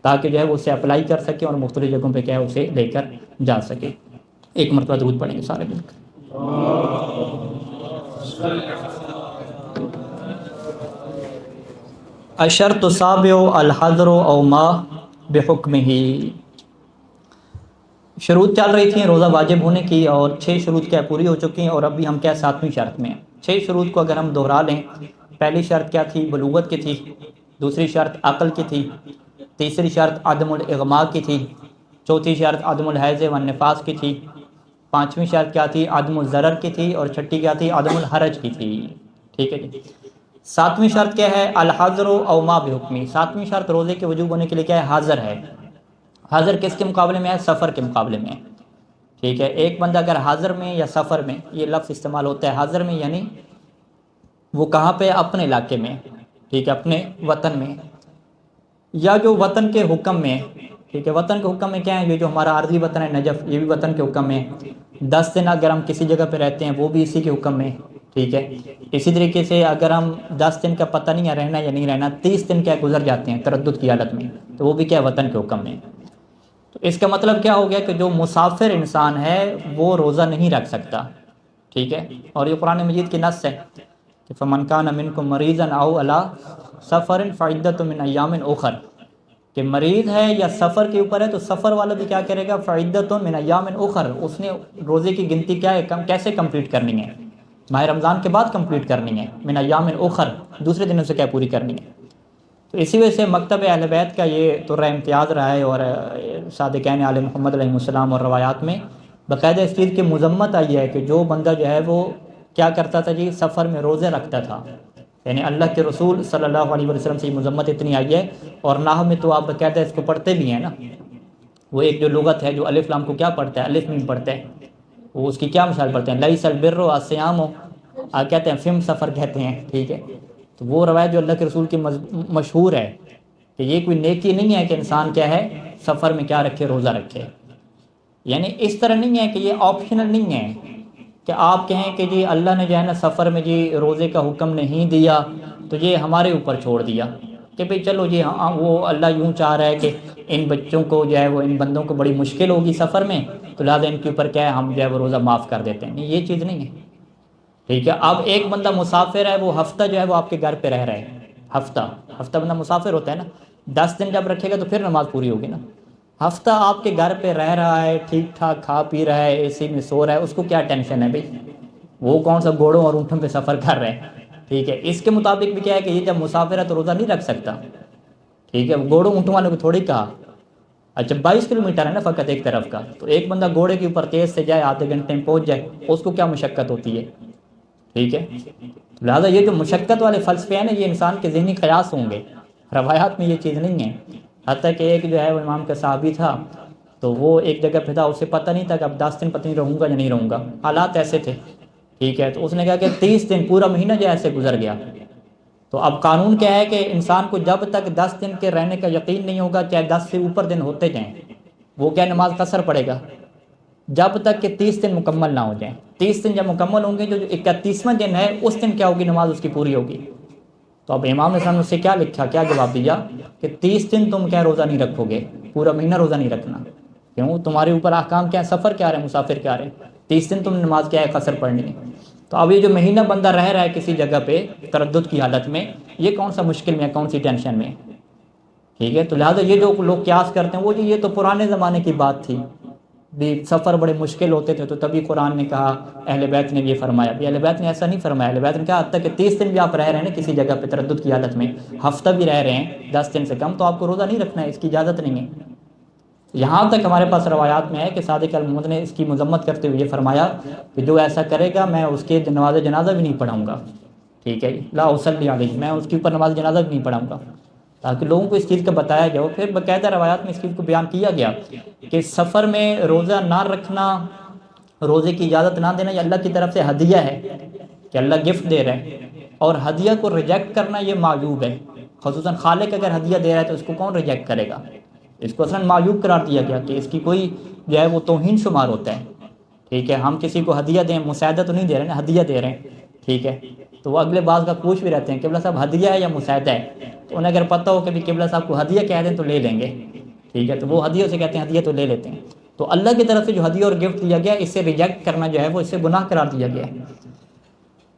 تاکہ جو ہے وہ اسے اپلائی کر سکیں اور مختلف جگہوں پہ کیا ہے اسے لے کر جا سکے۔ ایک مرتبہ درود پڑھیں گے سارے مل کر۔ الشرط السابع الحذر او ما بحکمہ۔ شروط چل رہی تھیں روزہ واجب ہونے کی، اور 6 شروط کیا پوری ہو چکی ہیں، اور ابھی ہم کیا 7ویں شرط میں ہیں۔ 6 شروط کو اگر ہم دہرا لیں، پہلی شرط کیا تھی، بلوغت کی تھی، دوسری شرط عقل کی تھی، تیسری شرط عدم الاغماء کی تھی، چوتھی شرط عدم الحیض والنفاس کی تھی، پانچویں شرط کیا تھی، عدم الضرر کی تھی، اور چھٹی کیا تھی، عدم الحرج کی تھی۔ ٹھیک ہے جی۔ 7ویں شرط کیا ہے، الحاضر او ما بحکمی۔ 7ویں شرط روزے کے وجوب ہونے کے لیے کیا ہے، حاضر ہے۔ حاضر کس کے مقابلے میں ہے، سفر کے مقابلے میں ہے۔ ٹھیک ہے، ایک بندہ اگر حاضر میں یا سفر میں، یہ لفظ استعمال ہوتا ہے حاضر میں، یعنی وہ کہاں پہ، اپنے علاقے میں، ٹھیک ہے، اپنے وطن میں، یا جو وطن کے حکم میں۔ ٹھیک ہے، وطن کے حکم میں کیا ہے، یہ جو ہمارا عارضی وطن ہے نجف، یہ بھی وطن کے حکم میں۔ 10 دن اگر ہم کسی جگہ پہ رہتے ہیں وہ بھی اسی کے حکم میں۔ ٹھیک ہے، اسی طریقے سے اگر ہم 10 دن کا پتہ نہیں ہے رہنا یا نہیں رہنا، 30 دن کیا گزر جاتے ہیں تردد کی حالت میں، تو وہ بھی کیا ہے، وطن کے حکم میں۔ تو اس کا مطلب کیا ہو گیا کہ جو مسافر انسان ہے وہ روزہ نہیں رکھ سکتا۔ ٹھیک ہے، اور یہ قرآن مجید کی نص ہے کہ فَمَنْ كَانَ مِنْكُمْ مَرِيضًا أَوْ عَلَىٰ سَفَرٍ فَعِدَّةٌ مِّنْ أَيَّامٍ أُخَرَ، کہ مریض ہے یا سفر کے اوپر ہے تو سفر والا بھی کیا کرے گا، فَعِدَّةٌ مِّنْ أَيَّامٍ أُخَرَ، اس نے روزے کی گنتی کیا ہے، کیسے کمپلیٹ کرنی ہے، ماہ رمضان کے بعد کمپلیٹ کرنی ہے، مِّنْ أَيَّامٍ أُخَرَ، دوسرے دنوں سے کیا پوری کرنی ہے۔ تو اسی وجہ سے مکتب اہل بیت کا یہ طرح امتیاز رہا ہے، اور صادقین آل محمد علیہ السلام اور روایات میں باقاعدہ اس چیز کی مذمت آئی ہے کہ جو بندہ جو ہے وہ کیا کرتا تھا جی، سفر میں روزے رکھتا تھا، یعنی اللہ کے رسول صلی اللہ علیہ وسلم سے یہ مذمت اتنی آئی ہے۔ اور نحو میں تو آپ باقاعدہ اس کو پڑھتے بھی ہیں نا، وہ ایک جو لغت ہے جو الف لام کو کیا پڑھتا ہے، الف میم پڑھتا ہے، وہ اس کی کیا مثال پڑھتے ہیں، لیس البر الصیام، کہتے ہیں فم سفر کہتے ہیں۔ ٹھیک ہے، تو وہ روایت جو اللہ کے رسول کی مشہور ہے کہ یہ کوئی نیکی نہیں ہے کہ انسان کیا ہے، سفر میں کیا رکھے، روزہ رکھے، یعنی اس طرح نہیں ہے کہ یہ آپشنل نہیں ہے کہ آپ کہیں کہ جی اللہ نے جو ہے نا سفر میں جی روزے کا حکم نہیں دیا تو یہ ہمارے اوپر چھوڑ دیا کہ بھئی چلو جی ہاں وہ اللہ یوں چاہ رہا ہے کہ ان بچوں کو جو ہے وہ، ان بندوں کو بڑی مشکل ہوگی سفر میں، تو لہٰذا ان کے اوپر کیا ہے، ہم جو ہے وہ روزہ معاف کر دیتے ہیں۔ نہیں، یہ چیز نہیں ہے۔ ٹھیک ہے، اب ایک بندہ مسافر ہے، وہ ہفتہ جو ہے وہ آپ کے گھر پہ رہ رہا ہے، ہفتہ بندہ مسافر ہوتا ہے نا، 10 دن جب رکھے گا تو پھر نماز پوری ہوگی نا۔ ہفتہ آپ کے گھر پہ رہ رہا ہے، ٹھیک ٹھاک کھا پی رہا ہے، اے سی میں سو رہا ہے، اس کو کیا ٹینشن ہے بھئی، وہ کون سا گھوڑوں اور اونٹوں پہ سفر کر رہے ہیں۔ ٹھیک ہے، اس کے مطابق بھی کیا ہے کہ یہ جب مسافر ہے تو روزہ نہیں رکھ سکتا۔ ٹھیک ہے، گھوڑوں اونٹوں والوں کو تھوڑی کہا، اچھا 22 کلومیٹر ہے نا فقط ایک طرف کا، تو ایک بندہ گھوڑے کے اوپر تیز سے جائے، آدھے گھنٹے میں پہنچ جائے، اس کو کیا مشقت ہوتی ہے۔ ٹھیک ہے، لہٰذا یہ جو مشقت والے فلسفے ہیں نا، یہ انسان کے ذہنی قیاس ہوں گے، روایات میں یہ چیز نہیں ہے۔ حتیٰ کہ ایک جو ہے وہ امام کا صحابی تھا، تو وہ ایک جگہ پہ تھا، اسے پتہ نہیں تھا کہ اب 10 دن پتہ نہیں رہوں گا یا نہیں رہوں گا، حالات ایسے تھے۔ ٹھیک ہے، تو اس نے کہا کہ 30 دن پورا مہینہ جو ایسے گزر گیا۔ تو اب قانون کیا ہے کہ انسان کو جب تک 10 دن کے رہنے کا یقین نہیں ہوگا، چاہے 10 سے اوپر دن ہوتے جائیں، وہ کیا نماز قصر پڑے گا جب تک کہ 30 دن مکمل نہ ہو جائیں۔ 30 دن جب مکمل ہوں گے، جو 31واں دن ہے اس دن کیا ہوگی، نماز اس کی پوری ہوگی۔ تو اب امام نے اس سے کیا لکھا، کیا جواب دیا کہ 30 دن تم کیا روزہ نہیں رکھو گے، پورا مہینہ روزہ نہیں رکھنا، کیوں، تمہارے اوپر احکام کیا ہے، سفر کیا رہے ہیں، مسافر کیا رہے ہیں، 30 دن تم نماز کیا ہے، قصر پڑھنی ہے۔ تو اب یہ جو مہینہ بندہ رہ رہا ہے کسی جگہ پہ تردد کی حالت میں، یہ کون سا مشکل میں ہے، کون سی ٹینشن میں ہے۔ ٹھیک ہے، تو لہٰذا یہ جو لوگ قیاس کرتے ہیں، وہ جی یہ تو پرانے زمانے کی بات تھی، بھی سفر بڑے مشکل ہوتے تھے تو تبھی قرآن نے کہا، اہل بیت نے یہ فرمایا۔ بھی اہل بیت نے ایسا نہیں فرمایا، اہل بیت نے کہا حد تک کہ 30 دن بھی آپ رہ رہے ہیں نا کسی جگہ پہ تردد کی حالت میں، ہفتہ بھی رہ رہے ہیں 10 دن سے کم، تو آپ کو روزہ نہیں رکھنا ہے، اس کی اجازت نہیں ہے۔ یہاں تک ہمارے پاس روایات میں ہے کہ صادق محمد نے اس کی مذمت کرتے ہوئے یہ فرمایا کہ جو ایسا کرے گا میں اس کے نماز جنازہ بھی نہیں پڑھاؤں گا۔ ٹھیک ہے، لا اصلی علیہ، میں اس کے اوپر نماز جنازہ بھی نہیں پڑھاؤں گا۔ تاکہ لوگوں کو اس چیز کا بتایا جائے. پھر باقاعدہ روایات میں اس چیز کو بیان کیا گیا کہ سفر میں روزہ نہ رکھنا، روزے کی اجازت نہ دینا، یہ اللہ کی طرف سے ہدیہ ہے کہ اللہ گفٹ دے رہے ہیں، اور ہدیہ کو ریجیکٹ کرنا یہ معیوب ہے. خصوصاً خالق اگر ہدیہ دے رہا ہے تو اس کو کون ریجیکٹ کرے گا؟ اس کو اصلاً معیوب قرار دیا گیا کہ اس کی کوئی جو ہے وہ توہین شمار ہوتا ہے. ٹھیک ہے، ہم کسی کو ہدیہ دیں، مساعدہ تو نہیں دے رہے نا، ہدیہ دے رہے ہیں. ٹھیک ہے، تو وہ اگلے بعض کا پوچھ بھی رہتے ہیں قبلہ صاحب ہدیہ ہے یا مساعدہ ہے؟ تو انہیں اگر پتہ ہو کہ بھی قبلہ صاحب کو ہدیہ کہہ دیں تو لے لیں گے. ٹھیک ہے، تو وہ ہدیہ سے کہتے ہیں، ہدیہ تو لے لیتے ہیں. تو اللہ کی طرف سے جو ہدیہ اور گفٹ دیا گیا اسے ریجیکٹ کرنا جو ہے وہ اسے گناہ قرار دیا گیا ہے.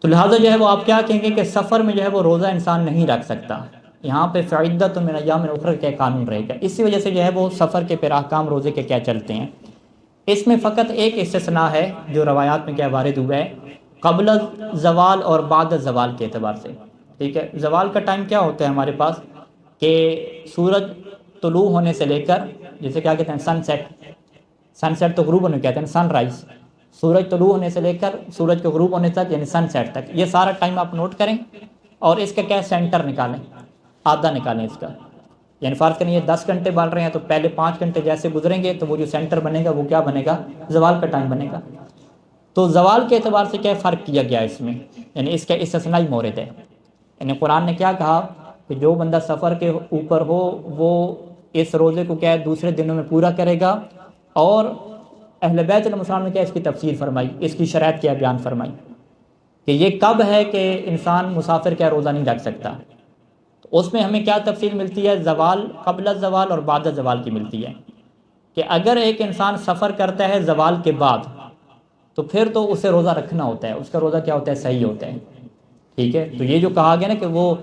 تو لہٰذا جو ہے وہ آپ کیا کہیں گے کہ سفر میں جو ہے وہ روزہ انسان نہیں رکھ سکتا. یہاں پہ فعدۃ من ایام اخر کا قانون رہے گا. اسی وجہ سے جو ہے وہ سفر کے پھر احکام روزے کے کیا چلتے ہیں. اس میں فقط ایک استثناء ہے جو روایات میں کیا وارد ہوا ہے، قبل زوال اور بعد زوال کے اعتبار سے. ٹھیک ہے، زوال کا ٹائم کیا ہوتا ہے ہمارے پاس کہ سورج طلوع ہونے سے لے کر، جسے کیا کہتے ہیں سن سیٹ تو غروب ہونے کہتے ہیں، سن رائز، سورج طلوع ہونے سے لے کر سورج کے غروب ہونے تک یعنی سن سیٹ تک، یہ سارا ٹائم آپ نوٹ کریں اور اس کا کیا سینٹر نکالیں، آدھا نکالیں اس کا. یعنی فرض کریں یہ 10 گھنٹے بال رہے ہیں تو پہلے 5 گھنٹے جیسے گزریں گے تو وہ جو سینٹر بنے گا وہ کیا بنے گا، زوال کا ٹائم بنے گا. تو زوال کے اعتبار سے کیا فرق کیا گیا اس میں، یعنی اس کا استثنائی مورد ہے. یعنی قرآن نے کیا کہا کہ جو بندہ سفر کے اوپر ہو وہ اس روزے کو کیا ہے دوسرے دنوں میں پورا کرے گا. اور اہل بیت علیہ السلام نے کیا اس کی تفسیر فرمائی، اس کی شرائط کیا بیان فرمائی کہ یہ کب ہے کہ انسان مسافر کیا روزہ نہیں رکھ سکتا. تو اس میں ہمیں کیا تفصیل ملتی ہے، زوال، قبل زوال اور بعد زوال کی ملتی ہے. کہ اگر ایک انسان سفر کرتا ہے زوال کے بعد تو پھر تو اسے روزہ رکھنا ہوتا ہے، اس کا روزہ کیا ہوتا ہے، صحیح ہوتا ہے. ٹھیک ہے، تو یہ جو کہا گیا نا کہ وہ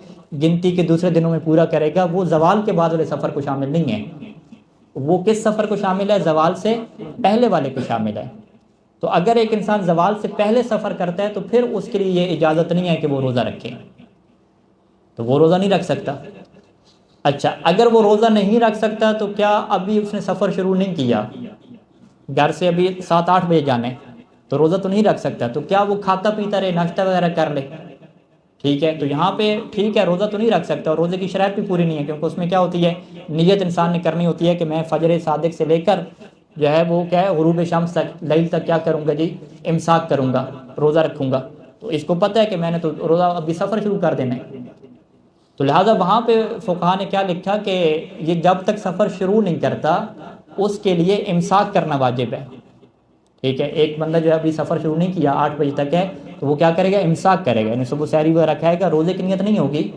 گنتی کے دوسرے دنوں میں پورا کرے گا، وہ زوال کے بعد والے سفر کو شامل نہیں ہے. وہ کس سفر کو شامل ہے، زوال سے پہلے والے کو شامل ہے. تو اگر ایک انسان زوال سے پہلے سفر کرتا ہے تو پھر اس کے لیے یہ اجازت نہیں ہے کہ وہ روزہ رکھے، تو وہ روزہ نہیں رکھ سکتا. اچھا، اگر وہ روزہ نہیں رکھ سکتا تو کیا ابھی اس نے سفر شروع نہیں کیا، گھر سے ابھی 7-8 بجے جانے، تو روزہ تو نہیں رکھ سکتا، تو کیا وہ کھاتا پیتا رہے، ناشتہ وغیرہ کر لے. ٹھیک ہے، تو یہاں پہ ٹھیک ہے روزہ تو نہیں رکھ سکتا، اور روزے کی شرائط بھی پوری نہیں ہے، کیونکہ اس میں کیا ہوتی ہے، نیت انسان نے کرنی ہوتی ہے کہ میں فجر صادق سے لے کر جو ہے وہ کیا ہے غروب شمس تک، لیل تک کیا کروں گا جی، امساک کروں گا، روزہ رکھوں گا. تو اس کو پتہ ہے کہ میں نے تو روزہ ابھی سفر شروع کر دینا ہے. تو لہٰذا وہاں پہ فقہا نے کیا لکھا کہ یہ جب تک سفر شروع نہیں کرتا اس کے لیے امساک کرنا واجب ہے. ٹھیک ہے، ایک بندہ جو ہے ابھی سفر شروع نہیں کیا، 8 بجے تک ہے، تو وہ کیا کرے گا، امساک کرے گا، یعنی صبح سحری وغیرہ کھائے گا. روزے کی نیت نہیں ہوگی،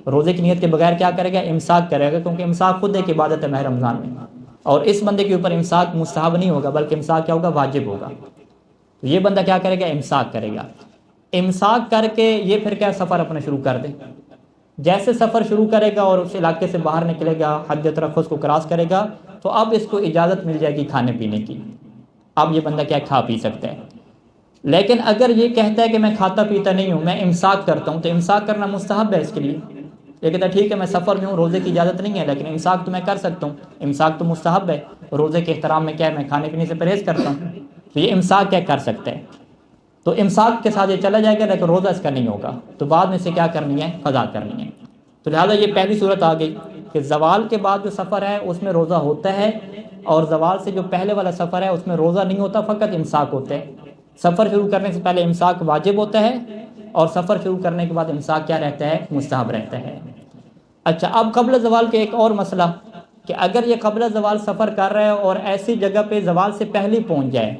روزے کی نیت کے بغیر کیا کرے گا، امساک کرے گا، کیونکہ امساک خود ایک عبادت ہے ماہ رمضان میں. اور اس بندے کے اوپر امساک مستحب نہیں ہوگا بلکہ امساک کیا ہوگا، واجب ہوگا. تو یہ بندہ کیا کرے گا، امساک کرے گا. امساک کر کے یہ پھر کیا سفر اپنا شروع کر دے. جیسے سفر شروع کرے گا اور اس علاقے سے باہر نکلے گا، حد ترخص کو کراس کرے گا، تو اب اس کو اجازت مل جائے گی کھانے پینے کی. اب یہ بندہ کیا کھا پی سکتا ہے. لیکن اگر یہ کہتا ہے کہ میں کھاتا پیتا نہیں ہوں، میں امساک کرتا ہوں، تو امساک کرنا مستحب ہے اس کے لیے. یہ کہتا ہے ٹھیک ہے میں سفر میں ہوں، روزے کی اجازت نہیں ہے، لیکن امساک تو میں کر سکتا ہوں، امساک تو مستحب ہے، روزے کے احترام میں کیا ہے، میں کھانے پینے سے پرہیز کرتا ہوں. تو یہ امساک کیا کر سکتا ہے، تو امساک کے ساتھ یہ چلا جائے گا، لیکن روزہ اس کا نہیں ہوگا. تو بعد میں سے کیا کرنی ہے، قضا کرنی ہے. تو لہٰذا یہ پہلی صورت آ گئی کہ زوال کے بعد جو سفر ہے اس میں روزہ ہوتا ہے، اور زوال سے جو پہلے والا سفر ہے اس میں روزہ نہیں ہوتا، فقط امساک ہوتا ہے. سفر شروع کرنے سے پہلے امساک واجب ہوتا ہے، اور سفر شروع کرنے کے بعد امساک کیا رہتا ہے، مستحب رہتا ہے. اچھا، اب قبل زوال کے ایک اور مسئلہ کہ اگر یہ قبل زوال سفر کر رہا ہے اور ایسی جگہ پہ زوال سے پہلے پہنچ جائے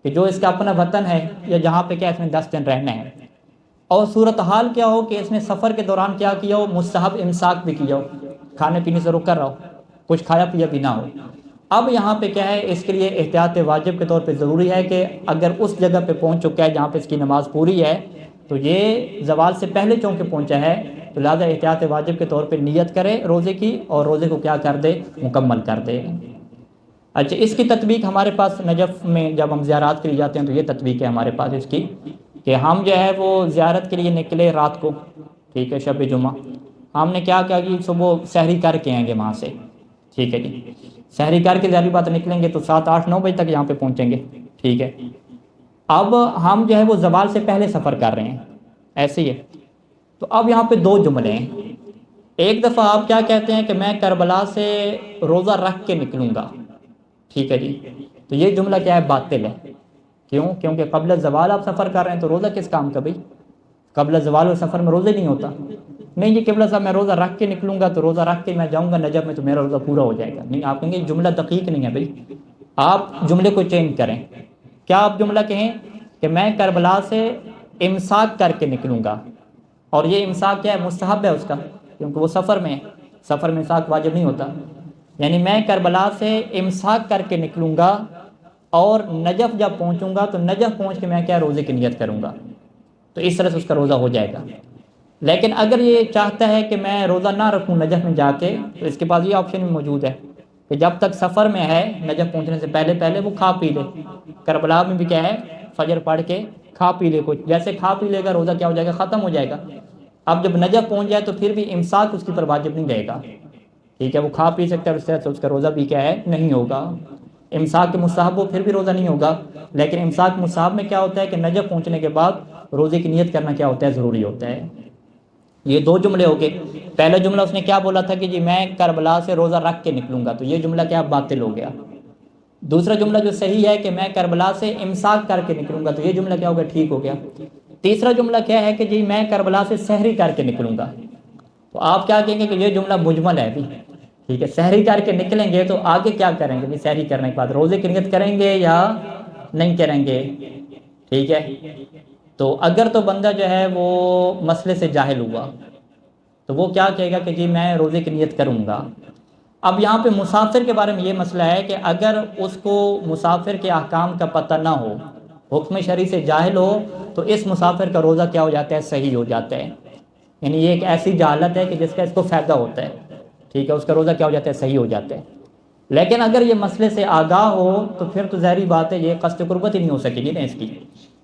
کہ جو اس کا اپنا وطن ہے یا جہاں پہ کیا اس نے 10 دن رہنا ہے، اور صورتحال کیا ہو کہ اس نے سفر کے دوران کیا کیا ہو، مستحب امساک بھی کیا ہو، کھانے پینے سے رک کر رہا ہو، کچھ کھایا پیا بھی نہ ہو. اب یہاں پہ کیا ہے، اس کے لیے احتیاط واجب کے طور پہ ضروری ہے کہ اگر اس جگہ پہ پہنچ چکا ہے جہاں پہ اس کی نماز پوری ہے، تو یہ زوال سے پہلے چونکہ پہنچا ہے، تو لہٰذا احتیاط واجب کے طور پہ نیت کرے روزے کی، اور روزے کو کیا کر دے، مکمل کر دے. اچھا، اس کی تطبیق ہمارے پاس نجف میں جب ہم زیارات کے لیے جاتے ہیں تو یہ تطبیق ہے ہمارے پاس اس کی کہ ہم جو ہے وہ زیارت کے لیے نکلے رات کو، ٹھیک ہے، شب جمعہ. ہم نے کیا کیا کہ صبح سحری کر کے آئیں گے وہاں سے. ٹھیک ہے جی، سحری کر کے ظاہری بات نکلیں گے تو 7-8-9 بجے تک یہاں پہ پہنچیں گے. ٹھیک ہے، اب ہم جو ہے وہ زوال سے پہلے سفر کر رہے ہیں، ایسے ہی ہے. تو اب یہاں پہ 2 جملے ہیں. ایک دفعہ آپ کیا کہتے ہیں کہ میں کربلا سے روزہ رکھ کے نکلوں گا، ٹھیک ہے جی، تو یہ جملہ کیا ہے؟ باطل ہے۔ کیوں؟ کیونکہ قبل زوال آپ سفر کر رہے ہیں، تو روزہ کس کام کا بھائی؟ قبل زوال و سفر میں روزے نہیں ہوتا۔ نہیں جی قبلہ صاحب میں روزہ رکھ کے نکلوں گا، تو روزہ رکھ کے میں جاؤں گا نجف میں تو میرا روزہ پورا ہو جائے گا۔ نہیں، آپ کہیں گے جملہ دقیق نہیں ہے بھائی، آپ جملے کو چینج کریں۔ کیا آپ جملہ کہیں کہ میں کربلا سے امساک کر کے نکلوں گا، اور یہ امساک کیا ہے؟ مستحب ہے اس کا، کیونکہ وہ سفر میں ہے، سفر میں امساک واجب نہیں ہوتا۔ یعنی میں کربلا سے امساک کر کے نکلوں گا، اور نجف جب پہنچوں گا تو نجف پہنچ کے میں کیا روزے کی نیت کروں گا، تو اس طرح سے اس کا روزہ ہو جائے گا۔ لیکن اگر یہ چاہتا ہے کہ میں روزہ نہ رکھوں نجف میں جا کے، تو اس کے پاس یہ آپشن بھی موجود ہے کہ جب تک سفر میں ہے نجف پہنچنے سے پہلے پہلے وہ کھا پی لے۔ کربلا میں بھی کیا ہے؟ فجر پڑھ کے کھا پی لے کچھ، جیسے کھا پی لے گا روزہ کیا ہو جائے گا؟ ختم ہو جائے گا۔ اب جب نجف پہنچ جائے تو پھر بھی امساک اس کے پر واجب نہیں رہے گا، ٹھیک ہے، وہ کھا پی سکتا ہے، اس طرح سے اس کا روزہ بھی کیا ہے؟ نہیں ہوگا۔ امساک کے مستحب ہو پھر بھی روزہ نہیں ہوگا، لیکن امساک مستحب میں کیا ہوتا ہے کہ نجف پہنچنے کے بعد روزے کی نیت کرنا کیا ہوتا ہے؟ ضروری ہوتا ہے۔ یہ دو جملے ہو گئے۔ پہلا جملہ اس نے کیا بولا تھا کہ جی میں کربلا سے روزہ رکھ کے نکلوں گا، تو یہ جملہ کیا باطل ہو گیا۔ دوسرا جملہ جو صحیح ہے کہ میں کربلا سے امساک کر کے نکلوں گا، تو یہ جملہ کیا ہو گیا؟ ٹھیک ہو گیا۔ تیسرا جملہ کیا ہے کہ جی میں کربلا سے سحری کر کے نکلوں گا، تو آپ کیا کہیں گے کہ یہ جملہ مجمل ہے بھی، ٹھیک ہے، سحری کر کے نکلیں گے تو آگے کیا کریں گے؟ سحری کرنے کے بعد روزے کی نیت کریں گے یا نہیں کریں گے؟ ٹھیک ہے، تو اگر تو بندہ جو ہے وہ مسئلے سے جاہل ہوا تو وہ کیا کہے گا کہ جی میں روزے کی نیت کروں گا۔ اب یہاں پہ مسافر کے بارے میں یہ مسئلہ ہے کہ اگر اس کو مسافر کے احکام کا پتہ نہ ہو، حکم شرعی سے جاہل ہو، تو اس مسافر کا روزہ کیا ہو جاتا ہے؟ صحیح ہو جاتا ہے۔ یعنی یہ ایک ایسی جہالت ہے کہ جس کا اس کو فائدہ ہوتا ہے، ٹھیک ہے، اس کا روزہ کیا ہو جاتا ہے؟ صحیح ہو جاتا ہے۔ لیکن اگر یہ مسئلے سے آگاہ ہو تو پھر تو ظاہری بات ہے یہ قصد قربت ہی نہیں ہو سکے گی نا اس کی۔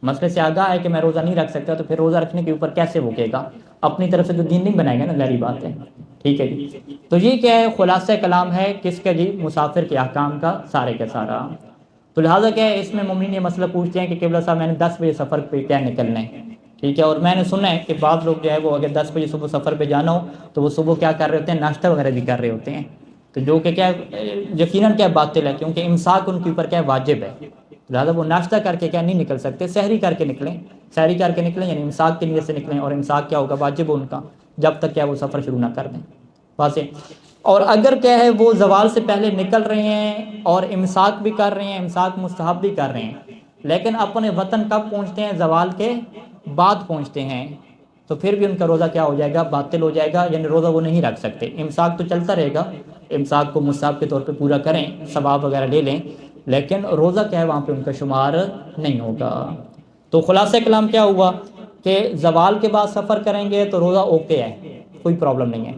مسئلے سے آگاہ ہے کہ میں روزہ نہیں رکھ سکتا، تو پھر روزہ رکھنے کے اوپر کیسے روکے گا؟ اپنی طرف سے تو دین نہیں بنائے گا نا، ظاہری بات ہے، ٹھیک ہے جی۔ تو یہ کیا ہے؟ خلاصہ کلام ہے کس کا جی؟ مسافر کے احکام کا سارے کا سارا۔ تو لہٰذا کیا ہے اس میں مومنین یہ مسئلہ پوچھتے ہیں کہ قبلہ صاحب میں نے 10 بجے سفر پہ کیا نکلنا ہے، ٹھیک ہے، اور میں نے سنا ہے کہ بعض لوگ جو ہے وہ اگر 10 بجے صبح سفر پہ جانا ہو تو وہ صبح کیا کر رہے ہوتے ہیں؟ ناشتہ وغیرہ بھی کر رہے ہوتے ہیں، تو جو کہ کیا یقیناً کیا باطل ہے، کیونکہ امساک ان کے اوپر کیا واجب ہے، لہٰذا وہ ناشتہ کر کے کیا نہیں نکل سکتے، سحری کر کے نکلیں، سحری کر کے نکلیں، یعنی امساک کی نیت سے نکلیں، اور امساک کیا ہوگا؟ واجب ہو ان کا، جب تک کیا وہ سفر شروع نہ کر دیں، واضح۔ اور اگر کیا ہے وہ زوال سے پہلے نکل رہے ہیں اور امساک بھی کر رہے ہیں، امساک مستحب بھی کر رہے ہیں، لیکن اپنے وطن کب پہنچتے ہیں؟ زوال کے بعد پہنچتے ہیں، تو پھر بھی ان کا روزہ کیا ہو جائے گا؟ باطل ہو جائے گا، یعنی روزہ وہ نہیں رکھ سکتے۔ امساک تو چلتا رہے گا، امساک کو مستحب کے طور پہ پورا کریں، ثواب وغیرہ لے لیں، لیکن روزہ کیا ہے وہاں پہ ان کا شمار نہیں ہوگا۔ تو خلاصہ کلام کیا ہوا کہ زوال کے بعد سفر کریں گے تو روزہ اوکے ہے، کوئی پرابلم نہیں ہے۔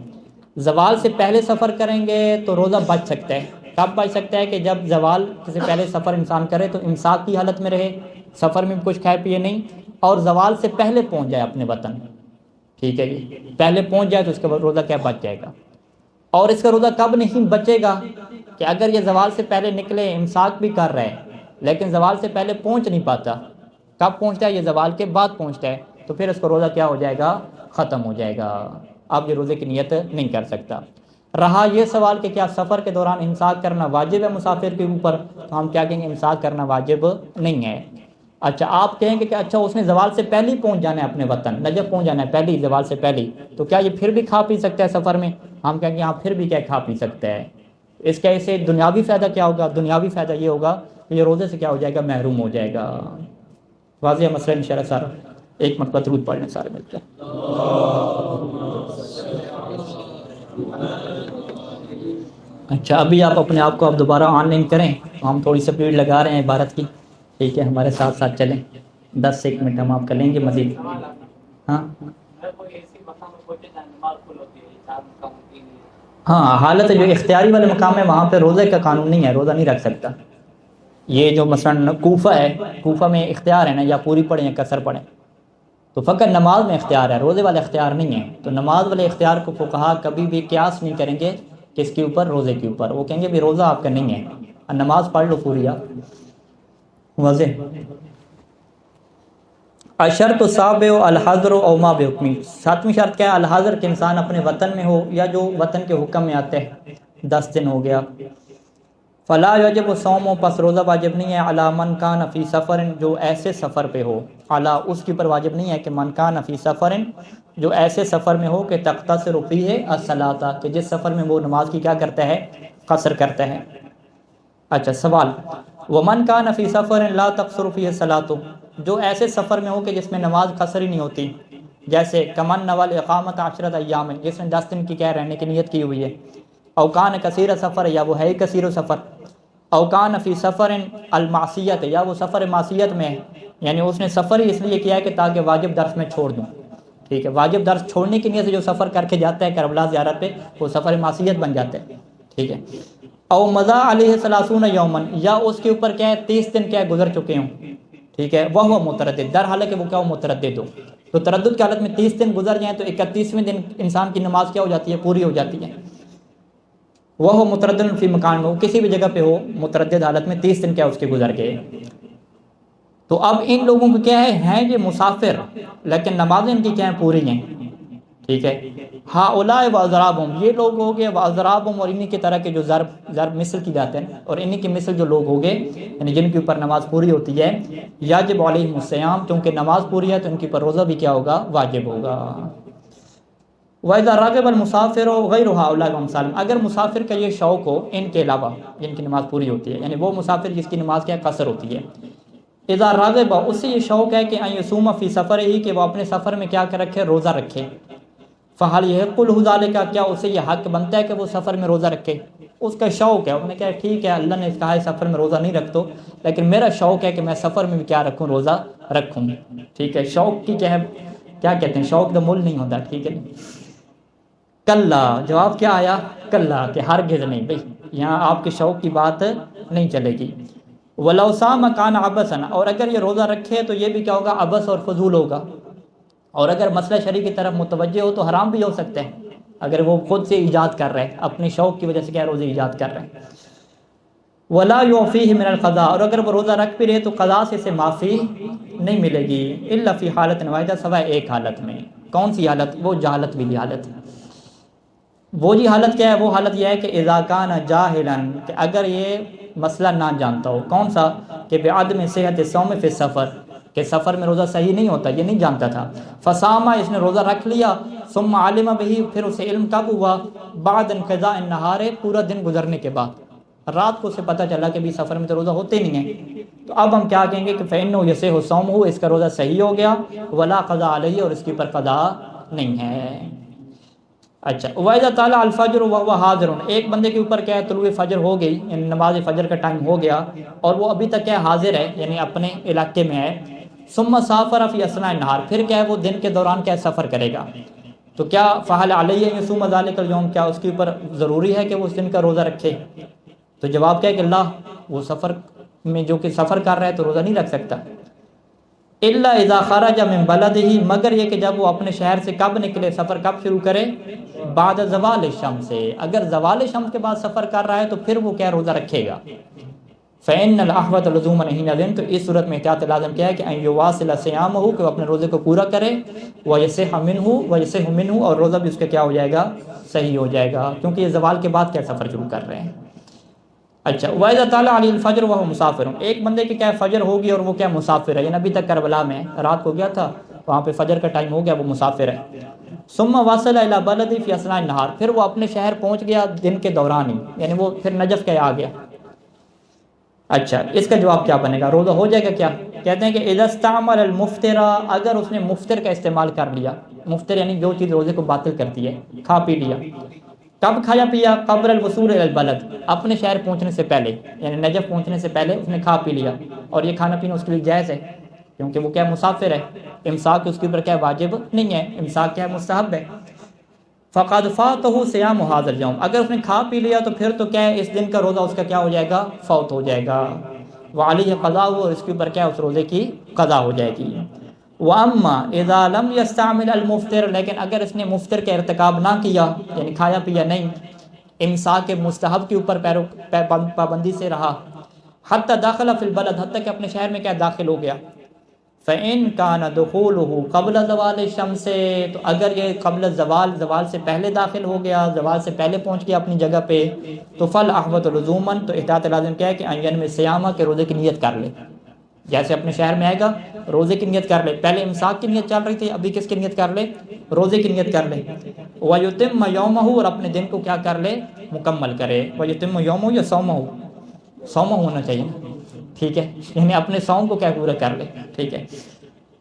زوال سے پہلے سفر کریں گے تو روزہ بچ سکتا ہے۔ کب بچ سکتا ہے؟ کہ جب زوال سے پہلے سفر انسان کرے تو امساک کی حالت میں رہے، سفر میں بھی کچھ کھائے پیے نہیں، اور زوال سے پہلے پہنچ جائے اپنے وطن، ٹھیک ہے جی، پہلے پہنچ جائے تو اس کا روزہ کیا بچ جائے گا۔ اور اس کا روزہ کب نہیں بچے گا؟ کہ اگر یہ زوال سے پہلے نکلے، امساک بھی کر رہے ہیں لیکن زوال سے پہلے پہنچ نہیں پاتا، کب پہنچتا ہے؟ یہ زوال کے بعد پہنچتا ہے، تو پھر اس کا روزہ کیا ہو جائے گا؟ ختم ہو جائے گا، اب یہ روزے کی نیت نہیں کر سکتا۔ رہا یہ سوال کہ کیا سفر کے دوران امساک کرنا واجب ہے مسافر کے اوپر، تو ہم کیا کہیں گے؟ امساک کرنا واجب نہیں ہے۔ اچھا آپ کہیں گے کہ اچھا اس نے زوال سے پہلے ہی پہنچ جانا ہے اپنے وطن، نجف پہنچ جانا ہے پہلے ہی، زوال سے پہلے ہی، تو کیا یہ پھر بھی کھا پی سکتا ہے سفر میں؟ ہم کہیں گے ہاں پھر بھی کیا کھا پی سکتا ہے۔ اس کا اسے دنیاوی فائدہ کیا ہوگا؟ دنیاوی فائدہ یہ ہوگا کہ یہ روزے سے کیا ہو جائے گا؟ محروم ہو جائے گا۔ واضح مسئلہ انشاءاللہ سارا۔ ایک مرتبہ درود پڑھ لیں سارے مل کر۔ اچھا ابھی آپ اپنے آپ کو دوبارہ آن لائن کریں، ہم تھوڑی سپیڈ لگا رہے ہیں عبارت کی، ٹھیک ہے، ہمارے ساتھ ساتھ چلیں، 10 سے 1 منٹ ہم آپ کر لیں گے مزید۔ ہاں ہاں، حالت جو اختیاری والے مقام ہے وہاں پہ روزے کا قانون نہیں ہے، روزہ نہیں رکھ سکتا۔ یہ جو مثلا کوفہ ہے، کوفہ میں اختیار ہے نا، یا پوری پڑھیں یا قصر پڑھیں، تو فقط نماز میں اختیار ہے، روزے والا اختیار نہیں ہے۔ تو نماز والے اختیار کو فقہا کبھی بھی قیاس نہیں کریں گے کس کے اوپر؟ روزے کے اوپر۔ وہ کہیں گے بھی روزہ آپ کا نہیں ہے، نماز پڑھ لو پوری آپ۔ واضح؟ اشرط الصابع الحضر او ما بحکمی، ساتویں شرط کیا ہے؟ الحضر کہ انسان اپنے وطن میں ہو یا جو وطن کے حکم میں آتے ہیں، 10 دن ہو گیا۔ فلا یجب الصوم، پس روزہ واجب نہیں ہے، علی من کان فی سفر، جو ایسے سفر پہ ہو، علی اس کے اوپر واجب نہیں ہے کہ من کان فی سفر، جو ایسے سفر میں ہو کہ تقتصر فیہ الصلاۃ، کہ جس سفر میں وہ نماز کی کیا کرتا ہے؟ قصر کرتا ہے۔ اچھا سوال، ومن کان فی سفر لا تقصر فیہ الصلاۃ، جو ایسے سفر میں ہو کہ جس میں نماز قصر ہی نہیں ہوتی، جیسے کمن نوال اقامت عشرۃ ایام، جس نے 10 دن کی کیا رہنے کی نیت کی ہوئی ہے، او کان کثیر سفر، یا وہ ہے ہی کثیر سفر، او کان فی سفر المعصیت، یا وہ سفر معصیت میں ہے، یعنی اس نے سفر ہی اس لیے کیا ہے کہ تاکہ واجب درس میں چھوڑ دوں، ٹھیک ہے، واجب درس چھوڑنے کی نیت سے جو سفر کر کے جاتا ہے کربلا زیارت پہ، وہ سفر معصیت بن جاتا ہے، ٹھیک ہے۔ او مضى علیہ ثلاثون یومن، یا اس کے اوپر کیا ہے 30 دن کیا ہے گزر چکے ہوں، ٹھیک ہے، وہ متردد، در حالانکہ وہ کیا ہو؟ متردد ہو، تو تردد کی حالت میں 30 دن گزر جائیں تو 31ویں دن انسان کی نماز کیا ہو جاتی ہے؟ پوری ہو جاتی ہے۔ وہ متردد فی مکان میں ہو، کسی بھی جگہ پہ ہو، متردد حالت میں 30 دن کیا اس کے گزر گئے۔ تو اب ان لوگوں کو کیا ہے؟ ہیں یہ مسافر، لیکن نمازیں ان کی کیا ہیں؟ پوری ہیں، ٹھیک ہے۔ ہؤلاء واضرابہم، یہ لوگ ہو گئے، واضرابہم، اور انہی کی طرح کے جو ضرب مثل کی جاتے ہیں، اور انہی کی مثل جو لوگ ہو گئے، یعنی جن کے اوپر نماز پوری ہوتی ہے، یجب علیہم الصیام، کیونکہ نماز پوری ہے تو ان کے اوپر روزہ بھی کیا ہوگا؟ واجب ہوگا۔ وَإِذَا رَغِبَ الْمُسَافِرُ غَيْرُ هَؤُلَاءِ وَأَمْثَالِهِمْ، اگر مسافر کا یہ شوق ہو ان کے علاوہ جن کی نماز پوری ہوتی ہے، یعنی وہ مسافر جس کی نماز کیا قصر ہوتی ہے، اذا راغب، اس سے یہ شوق ہے کہ ان یصوم فی سفر ہی، کہ وہ اپنے سفر میں کیا کر رکھے؟ روزہ رکھے، فہل یحق له ذلک، کیا اسے یہ حق بنتا ہے کہ وہ سفر میں روزہ رکھے؟ اس کا شوق ہے، انہوں نے کہا ٹھیک ہے اللہ نے کہا ہے سفر میں روزہ نہیں رکھ دو، لیکن میرا شوق ہے کہ میں سفر میں بھی کیا رکھوں؟ روزہ رکھوں، ٹھیک ہے۔ شوق کی کیا ہے؟ کیا کہتے ہیں؟ شوق دا مول نہیں ہوتا، ٹھیک ہے۔ کلا، جواب کیا آیا؟ کلا، کہ ہرگز نہیں بھئی، یہاں آپ کے شوق کی بات نہیں چلے گی۔ وَلَوْ صَامَ كَانَ عَبَثًا، اور اگر یہ روزہ رکھے تو یہ بھی کیا ہوگا؟ عبث اور فضول ہوگا، اور اگر مسئلہ شرعی کی طرف متوجہ ہو تو حرام بھی ہو سکتا ہے، اگر وہ خود سے ایجاد کر رہے ہیں، اپنے شوق کی وجہ سے کیا روزے ایجاد کر رہے ہیں۔ وَلَا يُعْفِيهِ مِنَ الْقَضَاء، اور اگر وہ روزہ رکھ بھی رہے تو قضاء سے اسے معافی نہیں ملے گی، إِلَّا فِي حالۃ واحدہ، سوائے ایک حالت میں۔ کون سی حالت؟ وہ جہالت والی حالت۔ وہ جی حالت کیا ہے؟ وہ حالت یہ ہے کہ اذا کان جاہلا، کہ اگر یہ مسئلہ نہ جانتا ہو، کون سا؟ کہ بعدم صحت الصوم فی السفر، کہ سفر میں روزہ صحیح نہیں ہوتا، یہ نہیں جانتا تھا، فصام، اس نے روزہ رکھ لیا، ثم علم بہ، پھر اسے علم کب ہوا؟ بعد انقضاء النہار، پورا دن گزرنے کے بعد، رات کو اسے پتہ چلا کہ بھی سفر میں تو روزہ ہوتے نہیں ہیں، تو اب ہم کیا کہیں گے کہ فإنہ یصح صومہ، اس کا روزہ صحیح ہو گیا، ولا قضاء علیہ، اور اس کے اوپر قضاء نہیں ہے۔ اچھا، وَإِذَا طَلَعَ الْفَجْرُ وَهُوَ حَاضِرٌ، ایک بندے کے اوپر کیا ہے؟ طلوع فجر ہو گئی، یعنی نماز فجر کا ٹائم ہو گیا، اور وہ ابھی تک کیا حاضر ہے، یعنی اپنے علاقے میں ہے، ثم سافر فی اثناء النہار، پھر کیا ہے وہ دن کے دوران کیا سفر کرے گا، تو کیا فہل علیہ ان یصوم ذلک اليوم، کیا اس کے اوپر ضروری ہے کہ وہ اس دن کا روزہ رکھے؟ تو جواب کیا ہے کہ اللہ، وہ سفر میں جو کہ سفر کر رہا ہے تو روزہ نہیں رکھ سکتا، الا اذا خرج من بلدہ، مگر یہ کہ جب وہ اپنے شہر سے کب نکلے، سفر کب شروع کرے؟ بعد زوال الشمس سے، اگر زوال شمس کے بعد سفر کر رہا ہے تو پھر وہ کیا روزہ رکھے گا۔ فإن الأحوط لزوما حينئذ، تو اس صورت میں احتیاط لازم کیا ہے کہ ان یواصل صیامہ، کہ وہ اپنے روزے کو پورا کرے، ویصح منہ، اور روزہ بھی اس کا کیا ہو جائے گا؟ صحیح ہو جائے گا، کیونکہ یہ زوال کے بعد کیا سفر شروع کر رہے ہیں۔ اچھا، وَإِذَا طَلَعَ عَلَيْهِ الْفَجْرُ وَهُوَ مُسَافِرٌ، ایک بندے کی کیا فجر ہوگی اور وہ کیا مسافر ہے، یعنی ابھی تک کربلا میں ہے، رات کو گیا تھا وہاں پہ فجر کا ٹائم ہو گیا، وہ مسافر ہے۔ ثم وصل الى بلدی فی اثناء النہار، پھر وہ اپنے شہر پہنچ گیا دن کے دوران ہی، یعنی وہ پھر نجف کے آ گیا۔ اچھا، اس کا جواب کیا بنے گا؟ روزہ ہو جائے گا کیا؟ کہتے ہیں کہ اذا استعمل المفطر، اگر اس نے مفطر کا استعمال کر لیا، مفطر یعنی جو چیز روزے کو باطل کرتی ہے، کھا پی لیا، کب کھایا پیا؟ قبل الوصول الى البلد، اپنے شہر پہنچنے سے پہلے، یعنی نجف پہنچنے سے پہلے اس نے کھا پی لیا، اور یہ کھانا پینا اس کے لیے جائز ہے کیونکہ وہ کیا مسافر ہے، امساک اس کے اوپر کیا واجب نہیں ہے، امساک کیا مستحب ہے۔ فقد فاتہ صیام هذا اليوم، اگر اس نے کھا پی لیا تو پھر تو کیا ہے اس دن کا روزہ اس کا کیا ہو جائے گا؟ فوت ہو جائے گا، وعلیہ قضاء، اور اس کے اوپر کیا اس روزے کی قضا ہو جائے گی۔ واما اذا لم يستعمل المفطر، لیکن اگر اس نے مفطر کا ارتکاب نہ کیا، یعنی کھایا پیا نہیں، امساک کے مستحب کے اوپر پابندی سے رہا، حتی داخل فی البلد، حتی کہ اپنے شہر میں کیا داخل ہو گیا، فَإِن كَانَ دُخُولُهُ قبل زوال الشمس، تو اگر یہ قبل زوال سے پہلے داخل ہو گیا، زوال سے پہلے پہنچ گیا اپنی جگہ پہ، تو فَالْأَحْوَطُ لُزُومًا، تو احتیاط لازم کیا ہے کہ ان میں سیامہ کے روزے کی نیت کر لے. جیسے اپنے شہر میں آئے گا روزے کی نیت کر لے، پہلے امساک کی نیت چل رہی تھی، ابھی کس کی نیت کر لے؟ روزے کی نیت کر لے. وَيُتِمَّ يَوْمَهُ، اور اپنے دن کو کیا کر لے؟ مکمل کرے. وَيُتِمَّ يَوْمَهُ یا صومَهُ؟ صومہ ہونا چاہیے، ٹھیک ہے، یعنی اپنے صوم کو کیا پورا کر لے، ٹھیک ہے.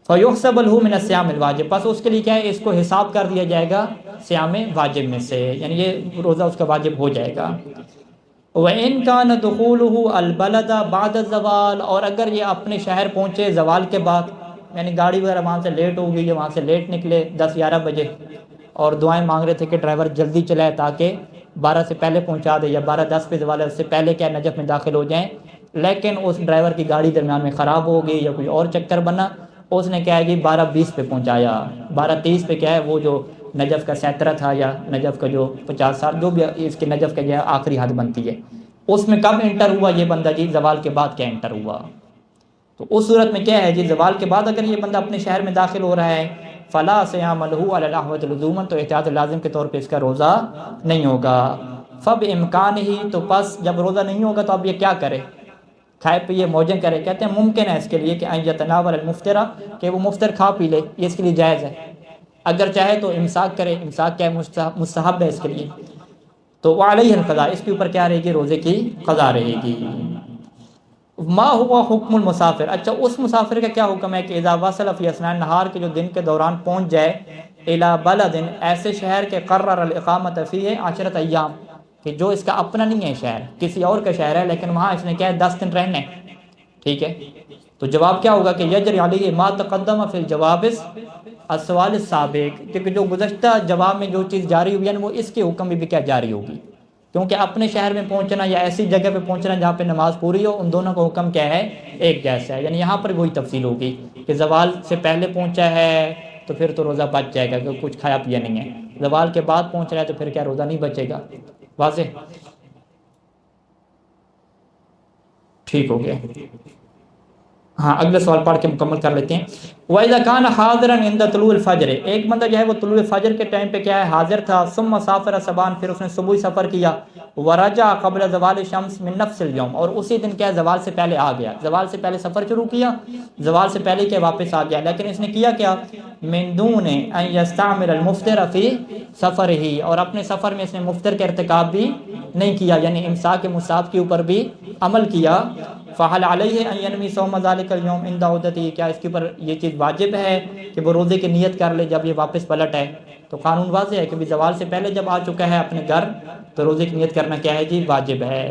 فَيُحْسَبُ لَهُ مِنَ الصِّيَامِ الْوَاجِبِ، پس اس کے لیے کیا ہے، اس کو حساب کر دیا جائے گا صیام واجب میں سے، یعنی یہ روزہ اس کا واجب ہو جائے گا. وَإِن كَانَ دُخُولُهُ الْبَلَدَ بَعْدَ الزَّوَالِ، اور اگر یہ اپنے شہر پہنچے زوال کے بعد، یعنی گاڑی وغیرہ وہاں سے لیٹ ہو گئی، وہاں سے لیٹ نکلے 10-11 بجے، اور دعائیں مانگ رہے تھے کہ ڈرائیور جلدی چلائے تاکہ 12 سے پہلے پہنچا دے، یا 12:10 پہ زوال ہے اس سے پہلے کیا نجف میں داخل ہو جائیں، لیکن اس ڈرائیور کی گاڑی درمیان میں خراب ہو گئی یا کوئی اور چکر بنا، اس نے کیا ہے جی 12:20 پہ پہنچایا، 12:30 پہ کیا ہے وہ جو نجف کا سیطرہ تھا یا نجف کا جو 50 سال جو بھی اس کے نجف کا جو ہے آخری حد بنتی ہے، اس میں کب انٹر ہوا یہ بندہ جی؟ زوال کے بعد کیا انٹر ہوا. تو اس صورت میں کیا ہے جی، زوال کے بعد اگر یہ بندہ اپنے شہر میں داخل ہو رہا ہے، فلا صیام لہ علی القہوۃ لزوما، تو احتیاط لازم کے طور پہ اس کا روزہ نہیں ہوگا. فب امکان ہی، تو پس جب روزہ نہیں ہوگا تو اب یہ کیا کرے؟ کھائے پیے موجیں کرے. کہتے ہیں ممکن ہے اس کے لیے کہ ان یتناول المفطر، کہ وہ مفطر کھا پی لے، یہ اس کے لیے جائز ہے. اگر چاہے تو امساک کرے، امساک کیا ہے مستحب ہے اس کے لیے. تو وعلیہ القضاء، اس کے اوپر کیا رہے گی؟ روزے کی قضا رہے گی. ما ہوا حکم المسافر، اچھا اس مسافر کا کیا حکم ہے کہ اذا وصل فی اثناء النہار، کے جو دن کے دوران پہنچ جائے، الی بلد، ایسے شہر کے قرر الاقامۃ فیہ 10 ایام، کہ جو اس کا اپنا نہیں ہے شہر، کسی اور کا شہر ہے لیکن وہاں اس نے کیا ہے 10 دن رہنے، ٹھیک ہے. تو جواب کیا ہوگا کہ یجری علیہ ما تقدم فی الجواب السوال السابق، کیونکہ جو گزشتہ جواب میں جو چیز جاری ہوئی ہے وہ اس کے حکم میں بھی کیا جاری ہوگی، کیونکہ اپنے شہر میں پہنچنا یا ایسی جگہ پہ پہنچنا جہاں پہ نماز پوری ہو، ان دونوں کا حکم کیا ہے؟ ایک جیسا ہے. یعنی یہاں پر وہی تفصیل ہوگی کہ زوال سے پہلے پہنچا ہے تو پھر تو روزہ بچ جائے گا کیونکہ کچھ کھایا پیا نہیں ہے. زوال کے بعد پہنچ رہا ہے تو پھر کیا روزہ نہیں بچے گا. واضح؟ ٹھیک ہو گیا. ہاں اگلا سوال پڑھ کے مکمل کر لیتے ہیں. وَإِذَا كَانَ حَاضِرًا عِنْدَ طُلُوعِ الْفَجْرِ، ایک بندہ جو ہے وہ طلوع فجر کے ٹائم پہ کیا ہے حاضر تھا، ثم سافر صباحًا، پھر اس نے صبح سفر کیا، ورجع قبل زوال الشمس من نفس اليوم، اور اسی دن کیا زوال سے پہلے آ گیا، زوال سے پہلے سفر شروع کیا، زوال سے پہلے کیا واپس آ گیا، لیکن اس نے کیا کیا؟ من دون ان یستعمل المفطر فی سفرہ، اور اپنے سفر میں اس نے مفطر کا ارتکاب بھی نہیں کیا، یعنی امساک مصاب کے اوپر بھی عمل کیا. فَحَلْ عَلَيْهِ أَن يَنْوِي صَوْمَ ذَلِكَ الْيَوْمِ عِنْدَ عُودَتِهِ، کیا اس کے اوپر یہ چیز واجب ہے کہ وہ روزے کی نیت کر لے جب یہ واپس پلٹ ہے؟ تو قانون واضح ہے کہ بھی زوال سے پہلے جب آ چکا ہے اپنے گھر تو روزے کی نیت کرنا کیا ہے جی؟ واجب ہے.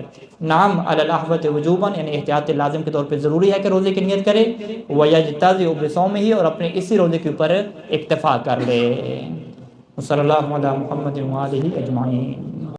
نعم علی الاحوط وجوباً، یعنی احتیاط لازم کے طور پہ ضروری ہے کہ روزے کی نیت کرے. وَيَجْتَزِئُ بِصَوْمِهِ، اور اپنے اسی روزے کے اوپر اکتفا کر لے. صلی اللہ علیہ محمد وآلہ اجمعین.